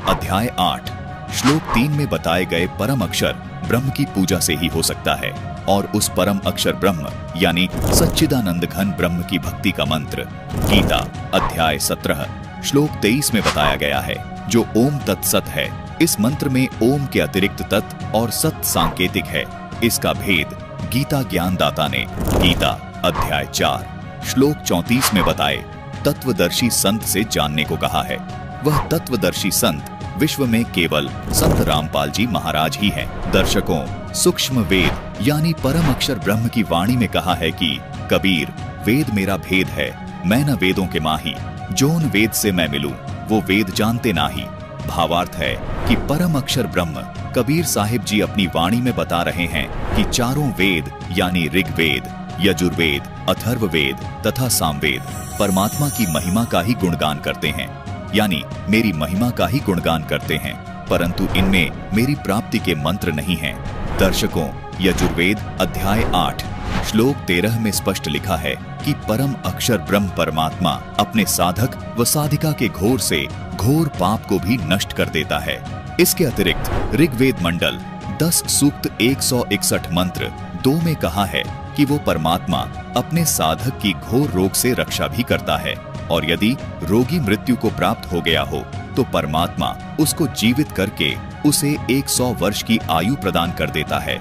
अध्याय 8 श्लोक 3 में बताए गए परम अक्षर ब्रह्म की पूजा से ही हो सकता है। और उस परम अक्षर ब्रह्म यानी सच्चिदानंद घन ब्रह्म की भक्ति का मंत्र गीता अध्याय 17 श्लोक 23 में बताया गया है, जो ओम तत्सत है। इस मंत्र में ओम के अतिरिक्त तत् और सत सांकेतिक है। इसका भेद गीता ज्ञानदाता ने गीता अध्याय 4 श्लोक 34 में बताए तत्वदर्शी संत से जानने को कहा है। वह तत्वदर्शी संत विश्व में केवल संत रामपाल जी महाराज ही हैं। दर्शकों, सूक्ष्म वेद यानी परम अक्षर ब्रह्म की वाणी में कहा है कि कबीर, वेद मेरा भेद है, मैं न वेदों के माही, जोन वेद से मैं मिलूं वो वेद जानते नाही। भावार्थ है कि परम अक्षर ब्रह्म कबीर साहिब जी अपनी वाणी में बता रहे हैं कि चारों वेद यानी ऋग्वेद, यजुर्वेद, अथर्ववेद तथा सामवेद परमात्मा की महिमा का ही गुणगान करते हैं, यानी मेरी महिमा का ही गुणगान करते हैं, परंतु इनमें मेरी प्राप्ति के मंत्र नहीं हैं। दर्शकों, यजुर्वेद अध्याय 8 श्लोक 13 में स्पष्ट लिखा है कि परम अक्षर ब्रह्म परमात्मा अपने साधक व साधिका के घोर से घोर पाप को भी नष्ट कर देता है। इसके अतिरिक्त ऋग्वेद मंडल 10 सूक्त 161 मंत्र 2 में कहा है कि वो परमात्मा अपने साधक की घोर रोग से रक्षा भी करता है, और यदि रोगी मृत्यु को प्राप्त हो गया हो तो परमात्मा उसको जीवित करके उसे 100 वर्ष की आयु प्रदान कर देता है।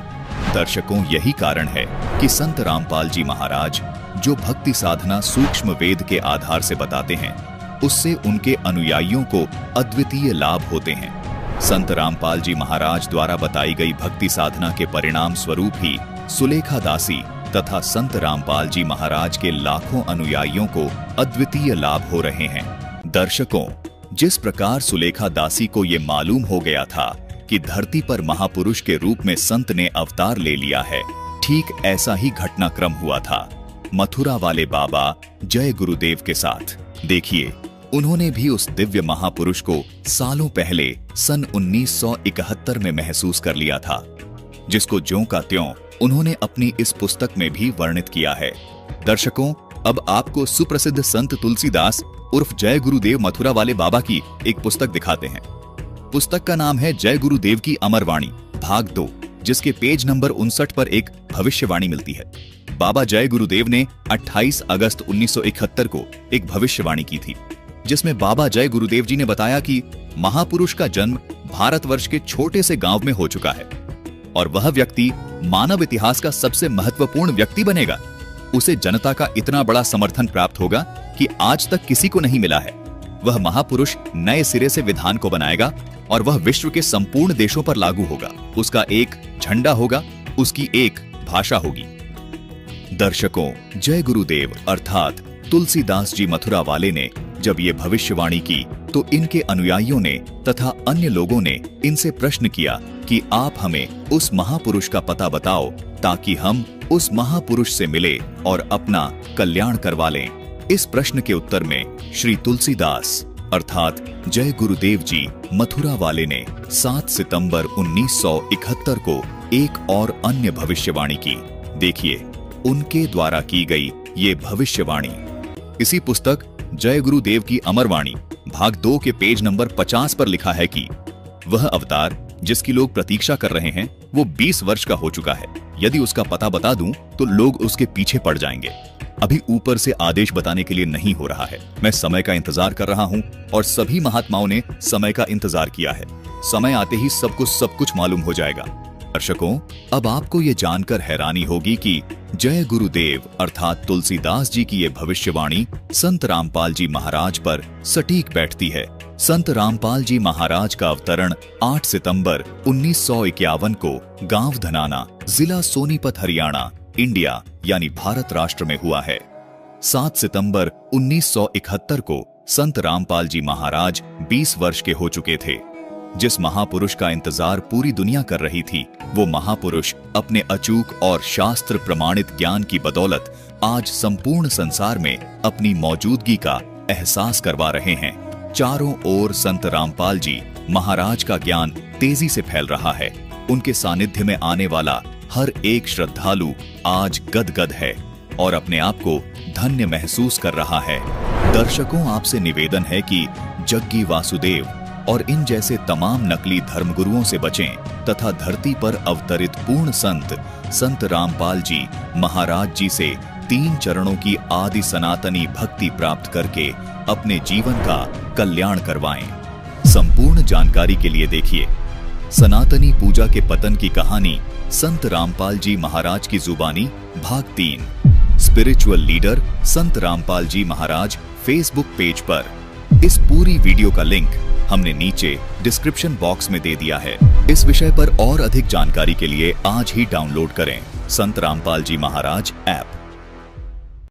दर्शकों, यही कारण है कि संत रामपाल जी महाराज जो भक्ति साधना सूक्ष्म वेद के आधार से बताते हैं, उससे उनके अनुयायियों को अद्वितीय लाभ होते हैं। संत रामपाल जी महाराज द्वारा बताई गई भक्ति साधना के परिणाम स्वरूप ही सुलेखा दासी तथा संत रामपाल जी महाराज के लाखों अनुयायियों को अद्वितीय लाभ हो रहे हैं। दर्शकों, जिस प्रकार सुलेखा दासी को ये मालूम हो गया था कि धरती पर महापुरुष के रूप में संत ने अवतार ले लिया है, ठीक ऐसा ही घटनाक्रम हुआ था मथुरा वाले बाबा जय गुरुदेव के साथ। देखिए, उन्होंने भी उस दिव्य महापुरुष को सालों पहले सन 1971 में महसूस कर लिया था, जिसको ज्यों का त्यों उन्होंने अपनी इस पुस्तक में भी वर्णित किया है। दर्शकों, अब आपको सुप्रसिद्ध संत तुलसीदास उर्फ जय गुरुदेव मथुरा वाले बाबा की एक पुस्तक दिखाते हैं। पुस्तक का नाम है जय गुरुदेव की अमरवाणी भाग 2, जिसके पेज नंबर 59 पर एक भविष्यवाणी मिलती है। बाबा जय गुरुदेव ने 28 अगस्त 1971 को एक भविष्यवाणी की थी, जिसमें बाबा जय गुरुदेव जी ने बताया कि महापुरुष का जन्म भारतवर्ष के छोटे से गांव में हो चुका है और वह व्यक्ति मानव इतिहास का सबसे महत्वपूर्ण व्यक्ति बनेगा। उसे जनता का इतना बड़ा समर्थन प्राप्त होगा कि आज तक किसी को नहीं मिला है। वह महापुरुष नए सिरे से विधान को बनाएगा और वह विश्व के संपूर्ण देशों पर लागू होगा। उसका एक झंडा होगा, उसकी एक भाषा होगी। दर्शकों, जय गुरुदेव अर्थात तुलसीदास जी मथुरा वाले ने जब ये भविष्यवाणी की तो इनके अनुयायियों ने तथा अन्य लोगों ने इनसे प्रश्न किया कि आप हमें उस महापुरुष का पता बताओ ताकि हम उस महापुरुष से मिले और अपना कल्याण करवा लें। इस प्रश्न के उत्तर में श्री तुलसीदास अर्थात जय गुरुदेव जी मथुरा वाले ने 7 सितंबर 1971 को एक और अन्य भविष्यवाणी की। देखिए उनके द्वारा की गई ये भविष्यवाणी। इसी पुस्तक जय गुरुदेव की अमरवाणी भाग 2 के पेज नंबर 50 पर लिखा है कि वह अवतार जिसकी लोग प्रतीक्षा कर रहे हैं वो 20 वर्ष का हो चुका है। यदि उसका पता बता दूं तो लोग उसके पीछे पड़ जाएंगे। अभी ऊपर से आदेश बताने के लिए नहीं हो रहा है। मैं समय का इंतजार कर रहा हूं और सभी महात्माओं ने समय का इंतजार किया है। समय आते ही सब कुछ मालूम हो जाएगा। दर्शकों, अब आपको ये जानकर हैरानी होगी कि जय गुरुदेव अर्थात तुलसीदास जी की ये भविष्यवाणी संत रामपाल जी महाराज पर सटीक बैठती है। संत रामपाल जी महाराज का अवतरण 8 सितंबर 1951 को गांव धनाना, जिला सोनीपत, हरियाणा, इंडिया यानी भारत राष्ट्र में हुआ है। 7 सितंबर 1971 को संत रामपाल जी महाराज 20 वर्ष के हो चुके थे। जिस महापुरुष का इंतजार पूरी दुनिया कर रही थी, वो महापुरुष अपने अचूक और शास्त्र प्रमाणित ज्ञान की बदौलत आज संपूर्ण संसार में अपनी मौजूदगी का एहसास करवा रहे हैं। चारों ओर संत रामपाल जी महाराज का ज्ञान तेजी से फैल रहा है। उनके सानिध्य में आने वाला हर एक श्रद्धालु आज गदगद है और अपने आप को धन्य महसूस कर रहा है। दर्शकों, आपसे निवेदन है कि जग्गी वासुदेव और इन जैसे तमाम नकली धर्मगुरुओं से बचें तथा धरती पर अवतरित पूर्ण संत रामपाल जी महाराज जी से 3 चरणों की आदि सनातनी भक्ति प्राप्त करके अपने जीवन का कल्याण करवाएं। संपूर्ण जानकारी के लिए देखिए सनातनी पूजा के पतन की कहानी संत रामपाल जी महाराज की जुबानी भाग 3, स्पिरिचुअल लीडर संत रामपाल जी महाराज फेसबुक पेज पर। इस पूरी वीडियो का लिंक हमने नीचे डिस्क्रिप्शन बॉक्स में दे दिया है। इस विषय पर और अधिक जानकारी के लिए आज ही डाउनलोड करें संत रामपाल जी महाराज ऐप।